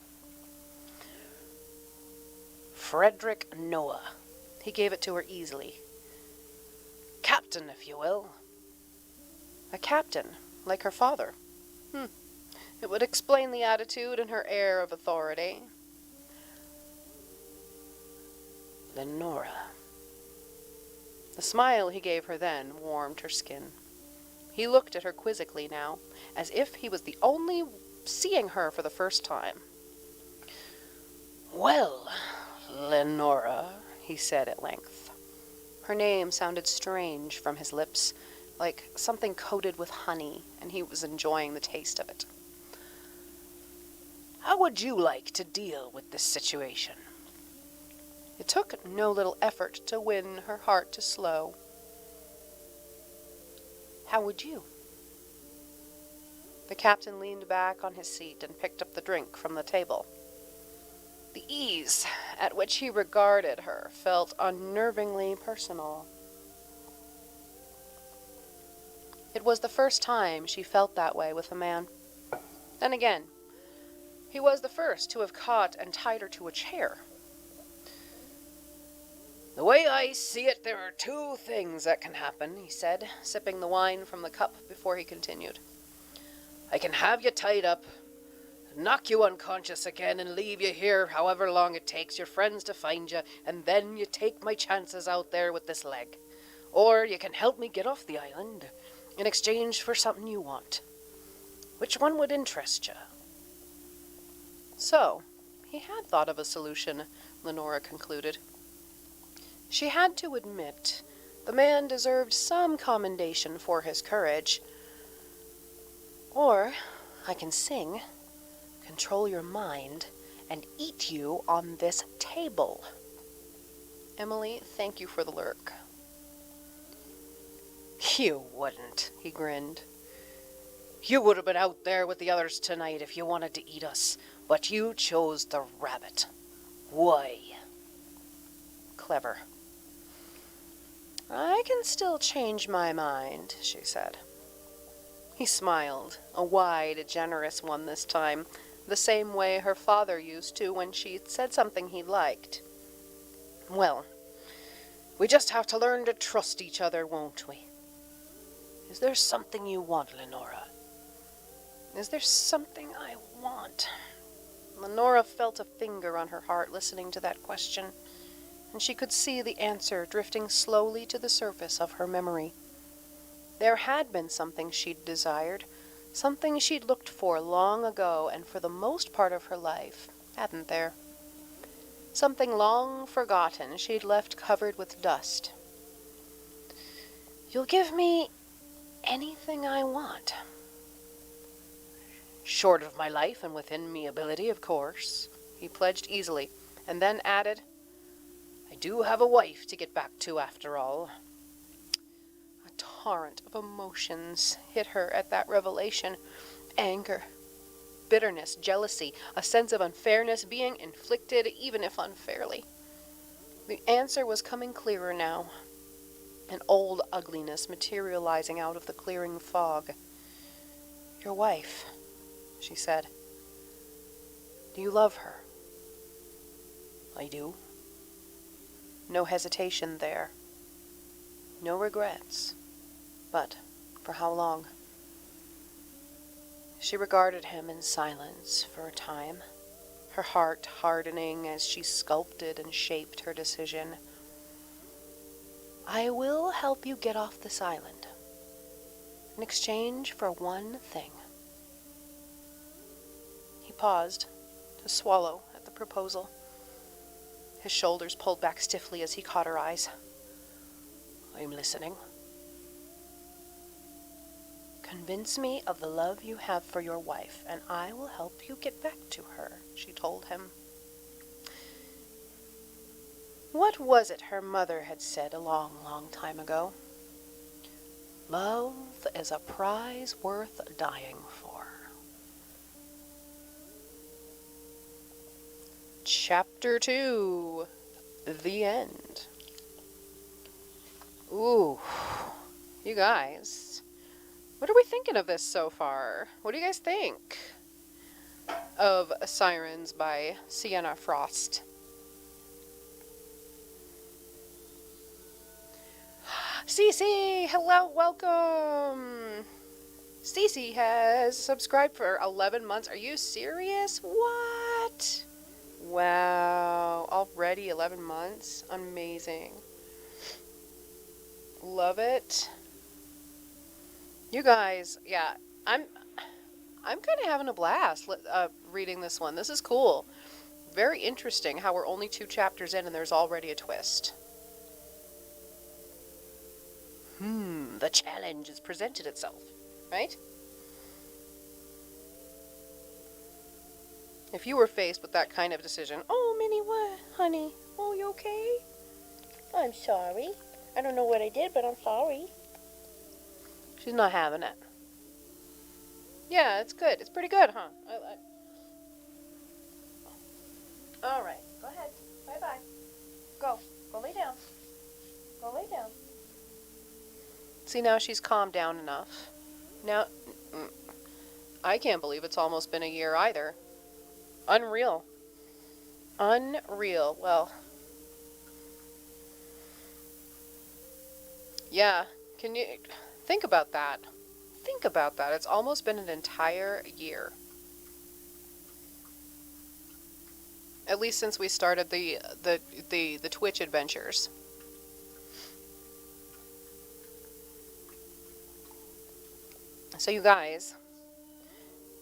Frederick Noah. He gave it to her easily. Captain, if you will. A captain, like her father. It would explain the attitude and her air of authority. Lenora. The smile he gave her then warmed her skin. He looked at her quizzically now, as if he was the only seeing her for the first time. Well, Lenora, he said at length. Her name sounded strange from his lips, like something coated with honey, and he was enjoying the taste of it. How would you like to deal with this situation? It took no little effort to win her heart to slow. How would you? The captain leaned back on his seat and picked up the drink from the table. The ease at which he regarded her felt unnervingly personal. It was the first time she felt that way with a man. Then again, he was the first to have caught and tied her to a chair. The way I see it, there are two things that can happen, he said, sipping the wine from the cup before he continued. I can have you tied up, knock you unconscious again, and leave you here however long it takes your friends to find you, and then you take my chances out there with this leg. Or you can help me get off the island in exchange for something you want. Which one would interest you? So, he had thought of a solution, Lenora concluded. She had to admit the man deserved some commendation for his courage. Or I can sing, control your mind, and eat you on this table. Emily, thank you for the lurk. You wouldn't, he grinned. You would have been out there with the others tonight if you wanted to eat us, but you chose the rabbit. Why? Clever. I can still change my mind, she said. He smiled, a wide, generous one this time, the same way her father used to when she said something he liked. Well, we just have to learn to trust each other, won't we? Is there something you want, Lenora? Is there something I want? Lenora felt a finger on her heart listening to that question, and she could see the answer drifting slowly to the surface of her memory. There had been something she'd desired, something she'd looked for long ago and for the most part of her life, hadn't there? Something long forgotten she'd left covered with dust. You'll give me anything I want. Short of my life and within me ability, of course, he pledged easily, and then added, I do have a wife to get back to after all. A torrent of emotions hit her at that revelation. Anger, bitterness, jealousy, a sense of unfairness being inflicted even if unfairly. The answer was coming clearer now, an old ugliness materializing out of the clearing fog. Your wife, she said. Do you love her? I do. No hesitation there. No regrets. But for how long? She regarded him in silence for a time, her heart hardening as she sculpted and shaped her decision. I will help you get off this island, in exchange for one thing. He paused to swallow at the proposal. His shoulders pulled back stiffly as he caught her eyes. I'm listening. Convince me of the love you have for your wife, and I will help you get back to her, she told him. What was it her mother had said a long, long time ago? Love is a prize worth dying for. Chapter 2. The End. Ooh, you guys, what are we thinking of this so far? What do you guys think of Sirens by Sienna Frost? Cece, hello, welcome. Cece has subscribed for 11 months. Are you serious? What? Wow, already 11 months? Amazing. Love it. You guys, yeah, I'm kind of having a blast reading this one. This is cool. Very interesting how we're only 2 chapters in and there's already a twist. The challenge has presented itself, right? If you were faced with that kind of decision, oh, Minnie, what, honey? Oh, you okay? I'm sorry. I don't know what I did, but I'm sorry. She's not having it. Yeah, it's good. It's pretty good, huh? All right. Go ahead. Bye-bye. Go. Go lay down. Go lay down. See, now she's calmed down enough. Now, I can't believe it's almost been a year either. Unreal. Unreal. Well, Yeah, can you think about that? Think about that. It's almost been an entire year. At least since we started the Twitch adventures. So you guys,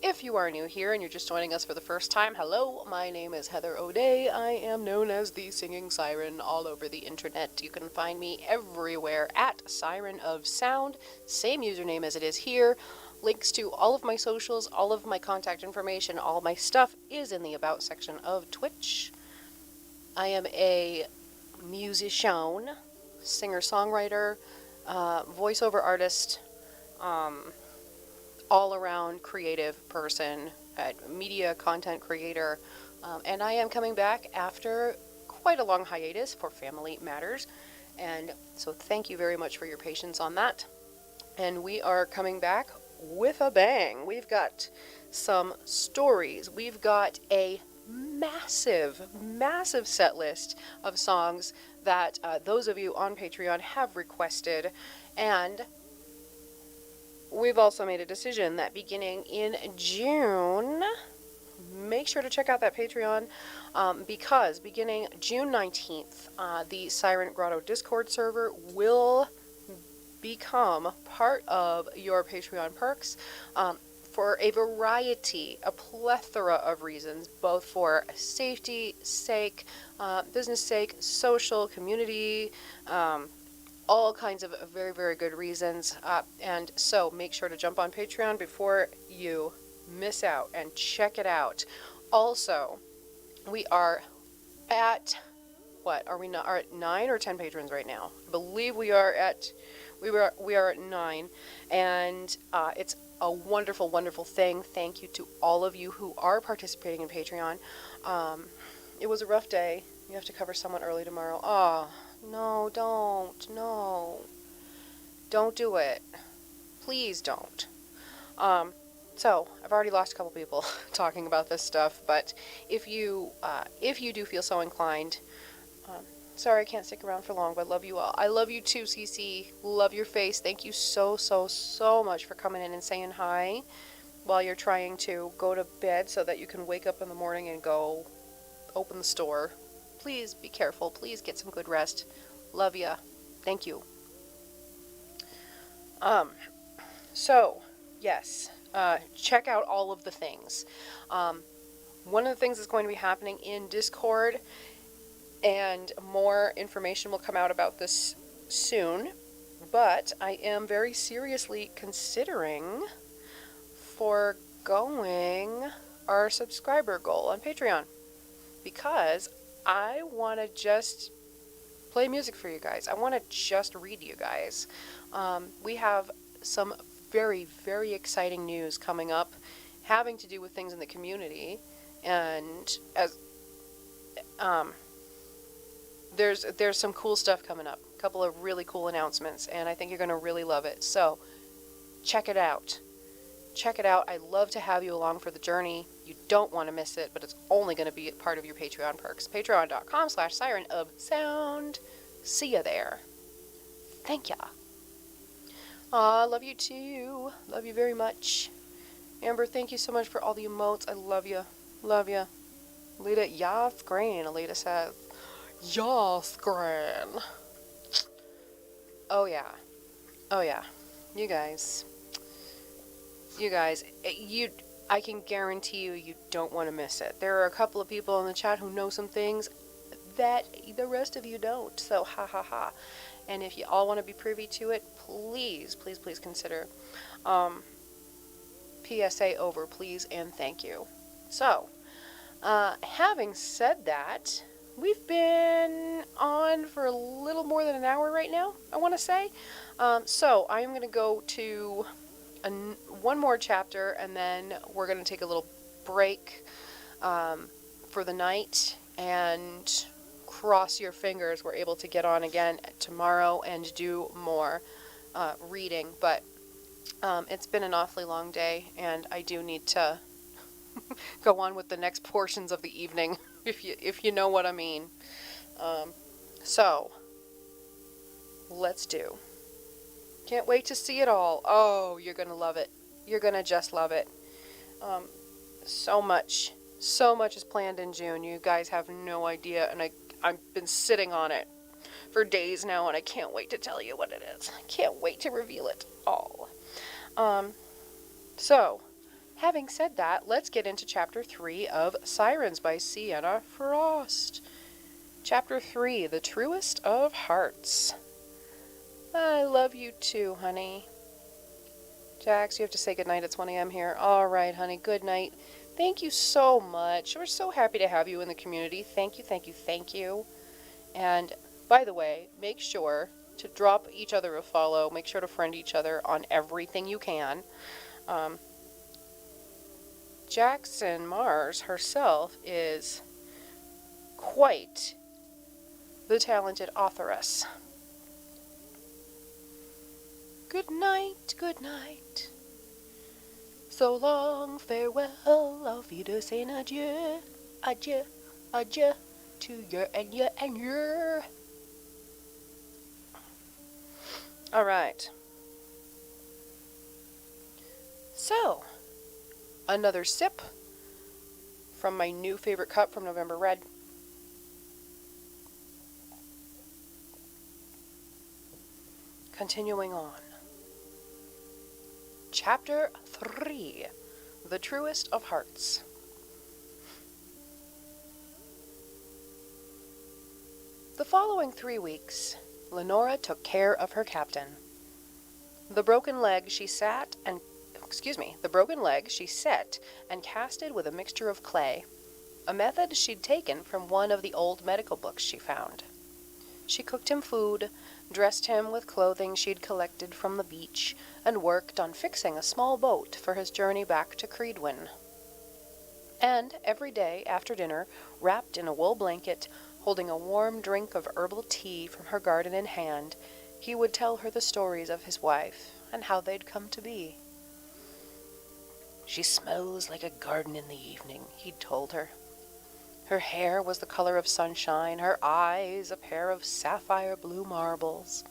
if you are new here and you're just joining us for the first time, hello, my name is Heather O'Day. I am known as the Singing Siren all over the internet. You can find me everywhere at Siren of Sound, same username as it is here. Links to all of my socials, all of my contact information, all my stuff is in the About section of Twitch. I am a musician, singer-songwriter, voiceover artist, all-around creative person, media content creator, and I am coming back after quite a long hiatus for family matters, and so thank you very much for your patience on that. And we are coming back with a bang. We've got some stories. We've got a massive set list of songs that those of you on Patreon have requested, and we've also made a decision that beginning in June, make sure to check out that Patreon, because beginning June 19th, the Siren Grotto Discord server will become part of your Patreon perks for a variety, a plethora of reasons, both for safety sake, business sake, social, community, all kinds of very, very good reasons. And so make sure to jump on Patreon before you miss out and check it out. Also, we are at, what, are we not, are at 9 or 10 patrons right now? I believe we are at 9, and it's a wonderful, wonderful thing. Thank you to all of you who are participating in Patreon. It was a rough day. You have to cover someone early tomorrow. Oh, no, don't do it. Please don't. So I've already lost a couple people talking about this stuff, but if you do feel so inclined, sorry I can't stick around for long, but I love you all. I love you too, CC. Love your face. Thank you so much for coming in and saying hi while you're trying to go to bed so that you can wake up in the morning and go open the store. Please be careful. Please get some good rest. Love ya. Thank you. So, yes, check out all of the things. One of the things that's going to be happening in Discord, and more information will come out about this soon, but I am very seriously considering foregoing our subscriber goal on Patreon, because I want to just play music for you guys. I want to just read you guys. We have some very, very exciting news coming up having to do with things in the community, and as there's some cool stuff coming up. A couple of really cool announcements, and I think you're going to really love it. So check it out. Check it out. I'd love to have you along for the journey. You don't want to miss it, but it's only going to be part of your Patreon perks. Patreon.com/sirenofsound. See ya there. Thank ya. Aw, love you too. Love you very much. Amber, thank you so much for all the emotes. I love you. Love you. Alita, yas, gran, Alita says. Yas, gran. Oh yeah. Oh yeah. You guys, I can guarantee you don't want to miss it. There are a couple of people in the chat who know some things that the rest of you don't, so ha ha ha. And if you all want to be privy to it, please consider PSA over, please and thank you. So, having said that, we've been on for a little more than an hour right now, I want to say. So I'm going to go to one more chapter, and then we're going to take a little break for the night, and cross your fingers we're able to get on again tomorrow and do more reading. But it's been an awfully long day, and I do need to go on with the next portions of the evening, if you know what I mean. So let's do Can't wait to see it all. Oh, you're going to love it. You're going to just love it. So much is planned in June. You guys have no idea, and I've been sitting on it for days now, and I can't wait to tell you what it is. I can't wait to reveal it all. So, having said that, let's get into Chapter 3 of Sirens by Sienna Frost. Chapter 3, The Truest of Hearts. I love you too, honey. Jax, you have to say goodnight. It's 1 a.m. here. All right, honey, good night. Thank you so much. We're so happy to have you in the community. Thank you, thank you, thank you. And by the way, make sure to drop each other a follow. Make sure to friend each other on everything you can. Jackson Mars herself is quite the talented authoress. Good night, good night. So long, farewell, auf Wiedersehen, adieu, adieu, adieu, to your and your and your. All right. So, another sip from my new favorite cup from November Red. Continuing on. Chapter 3, The Truest of Hearts. The following 3 weeks, Lenora took care of her captain. The broken leg she set and casted with a mixture of clay, a method she'd taken from one of the old medical books she found. She cooked him food, dressed him with clothing she'd collected from the beach, and worked on fixing a small boat for his journey back to Creedwin. And every day after dinner, wrapped in a wool blanket, holding a warm drink of herbal tea from her garden in hand, he would tell her the stories of his wife and how they'd come to be. "She smells like a garden in the evening," he'd told her. Her hair was the color of sunshine, her eyes a pair of sapphire blue marbles.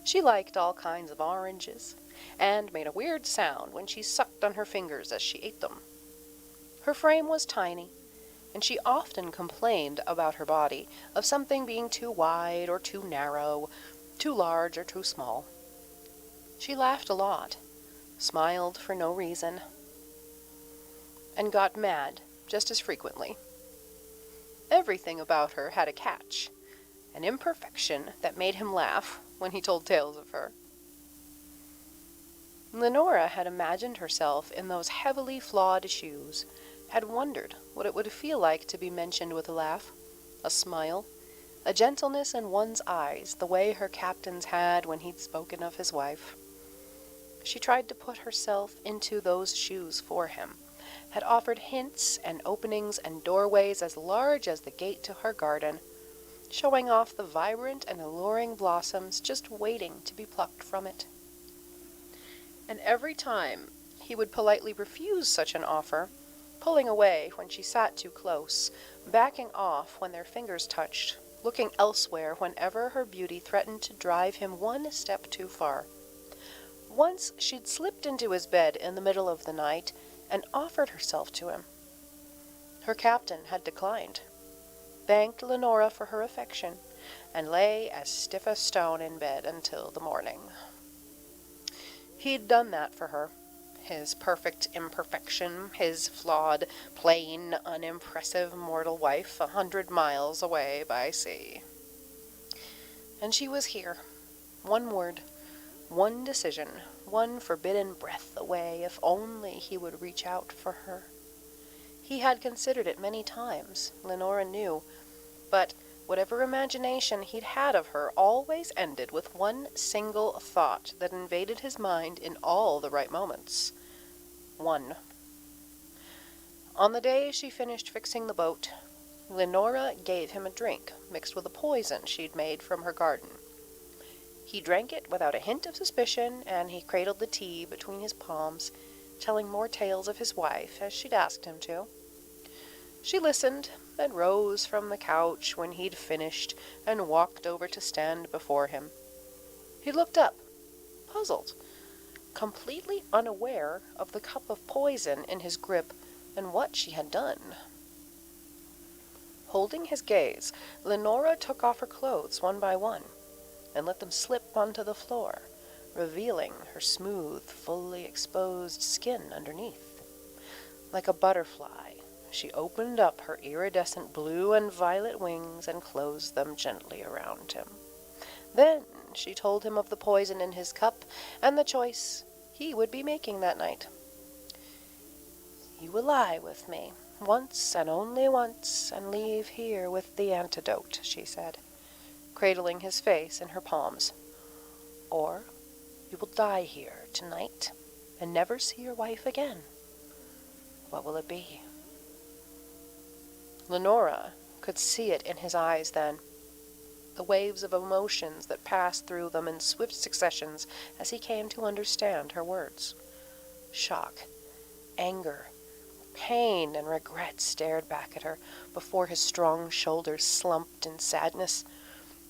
She liked all kinds of oranges, and made a weird sound when she sucked on her fingers as she ate them. Her frame was tiny, and she often complained about her body, of something being too wide or too narrow, too large or too small. She laughed a lot, smiled for no reason, and got mad just as frequently. Everything about her had a catch, an imperfection that made him laugh when he told tales of her. Lenora had imagined herself in those heavily flawed shoes, had wondered what it would feel like to be mentioned with a laugh, a smile, a gentleness in one's eyes, the way her captain's had when he'd spoken of his wife. She tried to put herself into those shoes for him, had offered hints and openings and doorways as large as the gate to her garden, showing off the vibrant and alluring blossoms just waiting to be plucked from it. And every time he would politely refuse such an offer, pulling away when she sat too close, backing off when their fingers touched, looking elsewhere whenever her beauty threatened to drive him one step too far. Once she'd slipped into his bed in the middle of the night and offered herself to him. Her captain had declined, thanked Lenora for her affection, and lay as stiff as stone in bed until the morning. He'd done that for her, his perfect imperfection, his flawed, plain, unimpressive mortal wife 100 miles away by sea. And she was here, one word, one decision, one forbidden breath away, if only he would reach out for her. He had considered it many times, Lenora knew, but whatever imagination he'd had of her always ended with one single thought that invaded his mind in all the right moments. One. On the day she finished fixing the boat, Lenora gave him a drink mixed with a poison she'd made from her garden. He drank it without a hint of suspicion, and he cradled the tea between his palms, telling more tales of his wife, as she'd asked him to. She listened, then rose from the couch when he'd finished, and walked over to stand before him. He looked up, puzzled, completely unaware of the cup of poison in his grip and what she had done. Holding his gaze, Lenora took off her clothes one by one and let them slip onto the floor, revealing her smooth, fully exposed skin underneath. Like a butterfly, she opened up her iridescent blue and violet wings and closed them gently around him. Then she told him of the poison in his cup and the choice he would be making that night. "You will lie with me, once and only once, and leave here with the antidote," she said, cradling his face in her palms. "Or you will die here tonight and never see your wife again. What will it be?" Lenora could see it in his eyes then, the waves of emotions that passed through them in swift successions as he came to understand her words. Shock, anger, pain, and regret stared back at her before his strong shoulders slumped in sadness.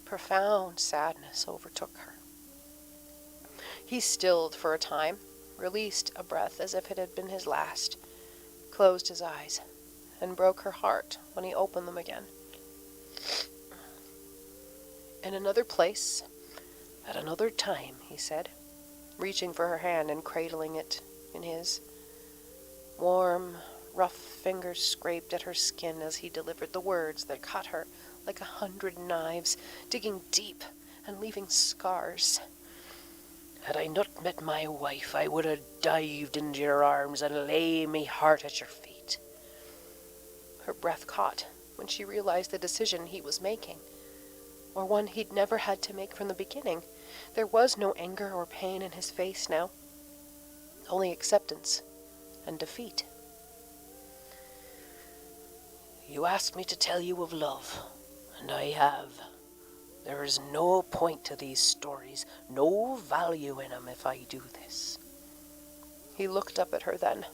Profound sadness overtook her. He stilled for a time, released a breath as if it had been his last, closed his eyes, and broke her heart when he opened them again. "In another place, at another time," he said, reaching for her hand and cradling it in his. Warm, rough fingers scraped at her skin as he delivered the words that cut her like 100 knives, digging deep and leaving scars. "Had I not met my wife, I would have dived into your arms and lay me heart at your feet." Her breath caught when she realized the decision he was making, or one he'd never had to make from the beginning. There was no anger or pain in his face now, only acceptance and defeat. "You asked me to tell you of love, and I have. There is no point to these stories, no value in 'em if I do this." He looked up at her then.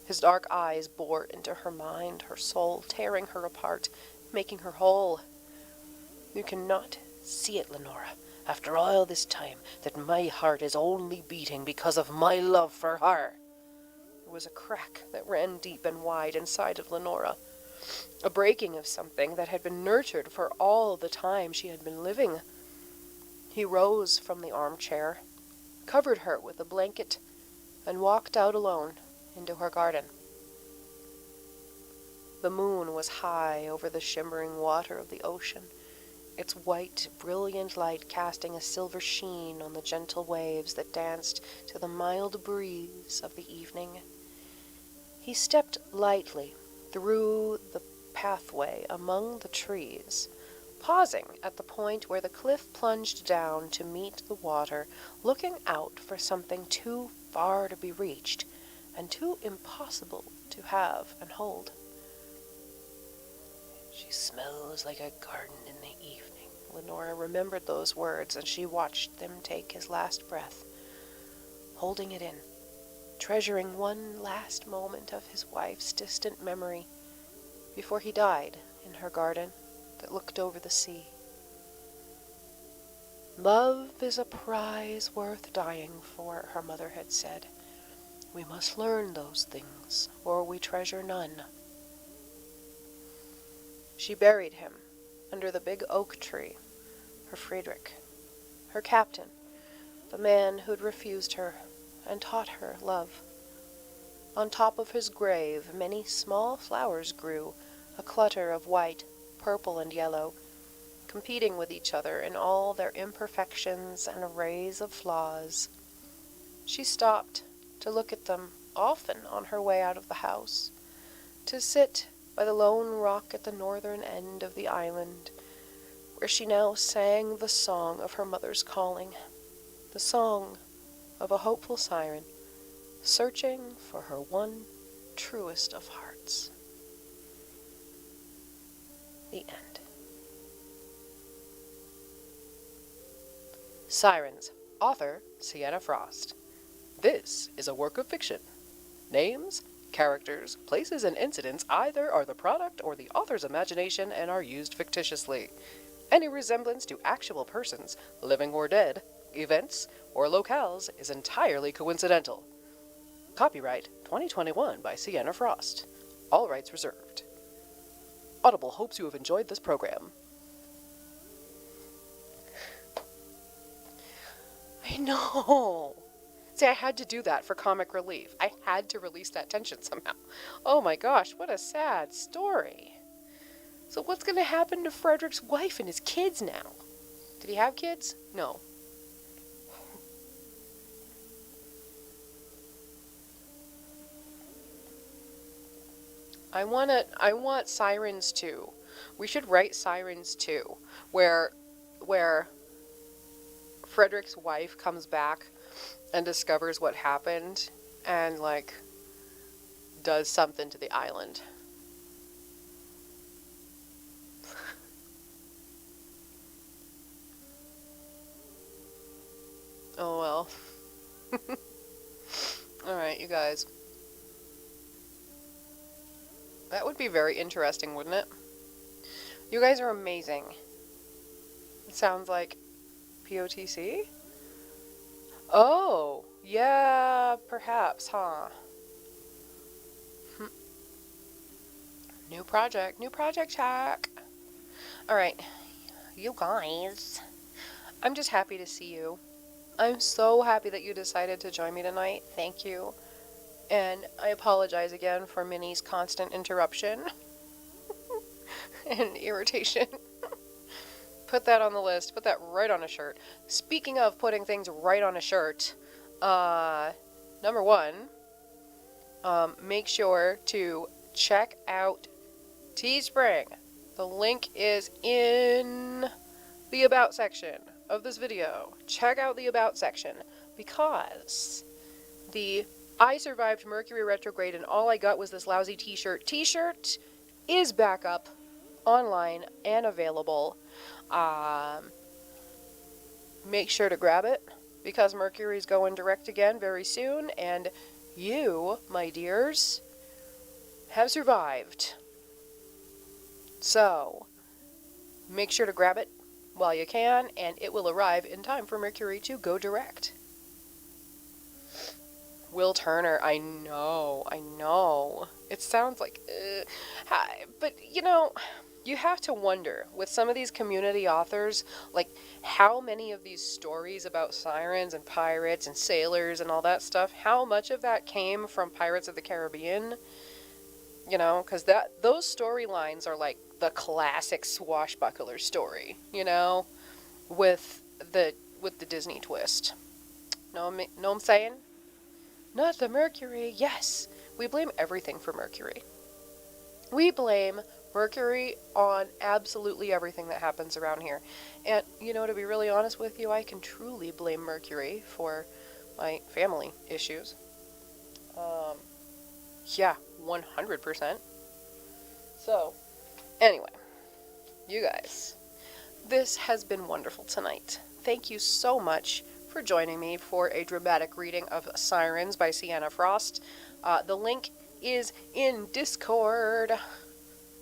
His dark eyes bored into her mind, her soul, tearing her apart, making her whole. "You cannot see it, Lenora, after all this time, that my heart is only beating because of my love for her." There was a crack that ran deep and wide inside of Lenora, a breaking of something that had been nurtured for all the time she had been living. He rose from the armchair, covered her with a blanket, and walked out alone into her garden. The moon was high over the shimmering water of the ocean, its white, brilliant light casting a silver sheen on the gentle waves that danced to the mild breeze of the evening. He stepped lightly through the pathway among the trees, pausing at the point where the cliff plunged down to meet the water, looking out for something too far to be reached and too impossible to have and hold. "She smells like a garden in the evening." Lenora remembered those words, and she watched them take his last breath, holding it in, treasuring one last moment of his wife's distant memory before he died in her garden that looked over the sea. "Love is a prize worth dying for," her mother had said. "We must learn those things, or we treasure none." She buried him under the big oak tree, her Friedrich, her captain, the man who'd refused her and taught her love. On top of his grave, many small flowers grew, a clutter of white, purple, and yellow, competing with each other in all their imperfections and arrays of flaws. She stopped to look at them often on her way out of the house, to sit by the lone rock at the northern end of the island, where she now sang the song of her mother's calling, the song of a hopeful siren, searching for her one truest of hearts. The end. Sirens. Author, Sienna Frost. This is a work of fiction. Names, characters, places, and incidents either are the product or the author's imagination and are used fictitiously. Any resemblance to actual persons, living or dead, events, or locales is entirely coincidental. Copyright 2021 by Sienna Frost. All rights reserved. Audible hopes you have enjoyed this program. I know. See, I had to do that for comic relief. I had to release that tension somehow. Oh my gosh, what a sad story. So what's going to happen to Frederick's wife and his kids now? Did he have kids? No. I want Sirens 2. We should write Sirens 2, where Frederick's wife comes back and discovers what happened and, like, does something to the island. Oh well. Alright, you guys. That would be very interesting, wouldn't it? You guys are amazing. It sounds like POTC? Oh, yeah, perhaps, huh? New project check. Alright, you guys. I'm just happy to see you. I'm so happy that you decided to join me tonight. Thank you. And I apologize again for Minnie's constant interruption and irritation. Put that on the list. Put that right on a shirt. Speaking of putting things right on a shirt, number one, make sure to check out Teespring. The link is in the About section of this video. Check out the About section, because I survived Mercury retrograde and all I got was this lousy t-shirt. T-shirt is back up online and available. Make sure to grab it, because Mercury's going direct again very soon, and you, my dears, have survived. So, make sure to grab it while you can, and it will arrive in time for Mercury to go direct. Will Turner, I know. It sounds like, but you know, you have to wonder, with some of these community authors, like, how many of these stories about sirens and pirates and sailors and all that stuff, how much of that came from Pirates of the Caribbean? You know, because those storylines are like the classic swashbuckler story, you know, with the Disney twist. Know what I'm saying? Not the Mercury. Yes, we blame everything for Mercury. We blame Mercury on absolutely everything that happens around here. And, you know, to be really honest with you, I can truly blame Mercury for my family issues. Yeah, 100%. So, anyway, you guys, this has been wonderful tonight. Thank you so much for joining me for a dramatic reading of Sirens by Sienna Frost. The link is in Discord.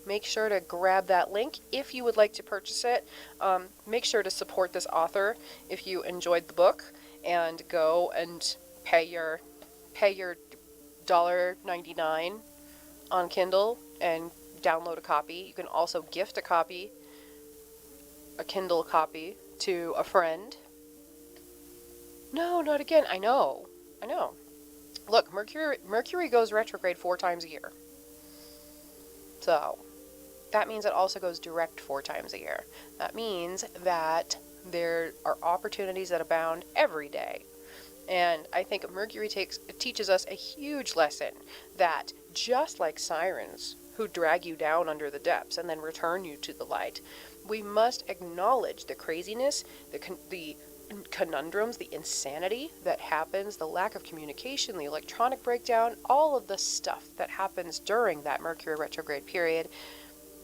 Make sure to grab that link if you would like to purchase it. Make sure to support this author if you enjoyed the book, and go and pay your $1.99 on Kindle and download a copy. You can also gift a Kindle copy, to a friend. No, not again. I know. Look, Mercury goes retrograde 4 times a year. So, that means it also goes direct 4 times a year. That means that there are opportunities that abound every day. And I think Mercury teaches us a huge lesson, that just like sirens who drag you down under the depths and then return you to the light, we must acknowledge the craziness, the conundrums, the insanity that happens, the lack of communication, the electronic breakdown, all of the stuff that happens during that Mercury retrograde period,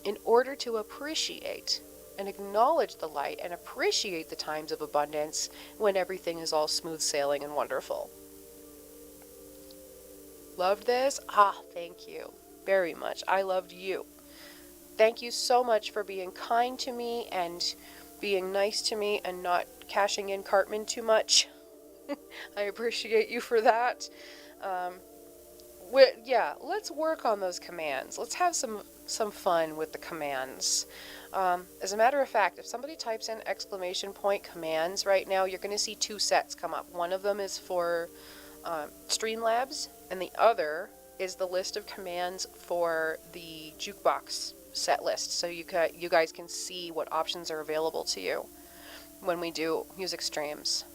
in order to appreciate and acknowledge the light and appreciate the times of abundance when everything is all smooth sailing and wonderful. Loved this? Thank you very much. I loved you. Thank you so much for being kind to me and being nice to me and not cashing in Cartman too much. I appreciate you for that. Yeah, let's work on those commands. Let's have some fun with the commands. As a matter of fact, if somebody types in !commands right now, you're going to see two sets come up. One of them is for Streamlabs, and the other is the list of commands for the jukebox set list, so you guys can see what options are available to you when we do music streams.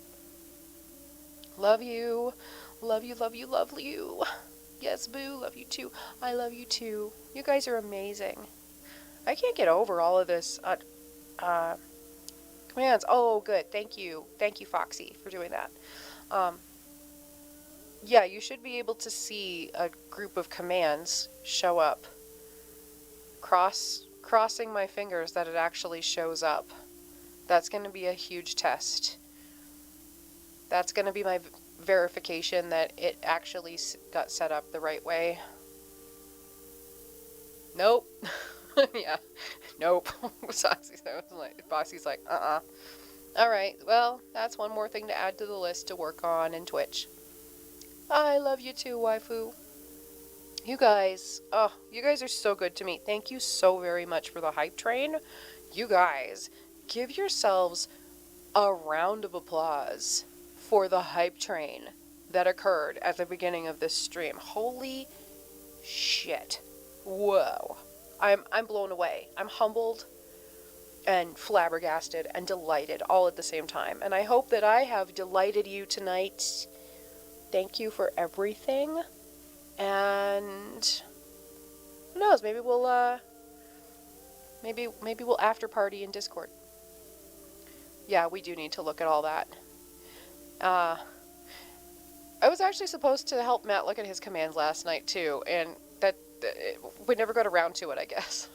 Love you. Love you, love you, love you. Yes, boo, love you too. I love you too. You guys are amazing. I can't get over all of this commands. Oh, good. Thank you. Thank you, Foxy, for doing that. Yeah, you should be able to see a group of commands show up. Crossing my fingers that it actually shows up. That's going to be a huge test. That's going to be my verification that it actually got set up the right way. Nope. Yeah. Nope. Foxy's like, Alright, well, that's one more thing to add to the list to work on in Twitch. I love you too, waifu. You guys are so good to me. Thank you so very much for the hype train. You guys, give yourselves a round of applause for the hype train that occurred at the beginning of this stream. Holy shit. Whoa. I'm blown away. I'm humbled and flabbergasted and delighted all at the same time. And I hope that I have delighted you tonight. Thank you for everything. And who knows, maybe we'll maybe we'll after party in Discord. Yeah, we do need to look at all that. I was actually supposed to help Matt look at his commands last night too, and we never got around to it, I guess.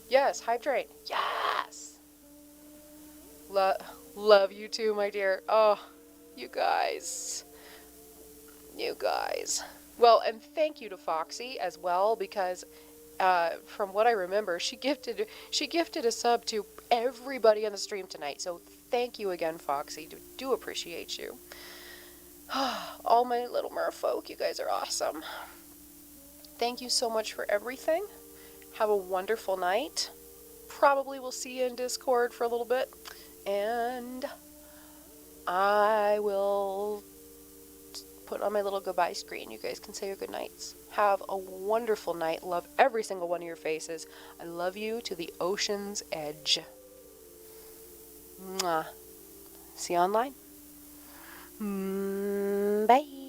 Yes, hype train. Yes. Love you too, my dear. Oh, you guys. You guys. Well, and thank you to Foxy as well, because from what I remember, she gifted a sub to everybody on the stream tonight. So thank you again, Foxy. Do appreciate you. All my little merfolk, you guys are awesome. Thank you so much for everything. Have a wonderful night. Probably will see you in Discord for a little bit. And I will put on my little goodbye screen. You guys can say your good nights. Have a wonderful night. Love every single one of your faces. I love you to the ocean's edge. Mwah. See you online. Bye.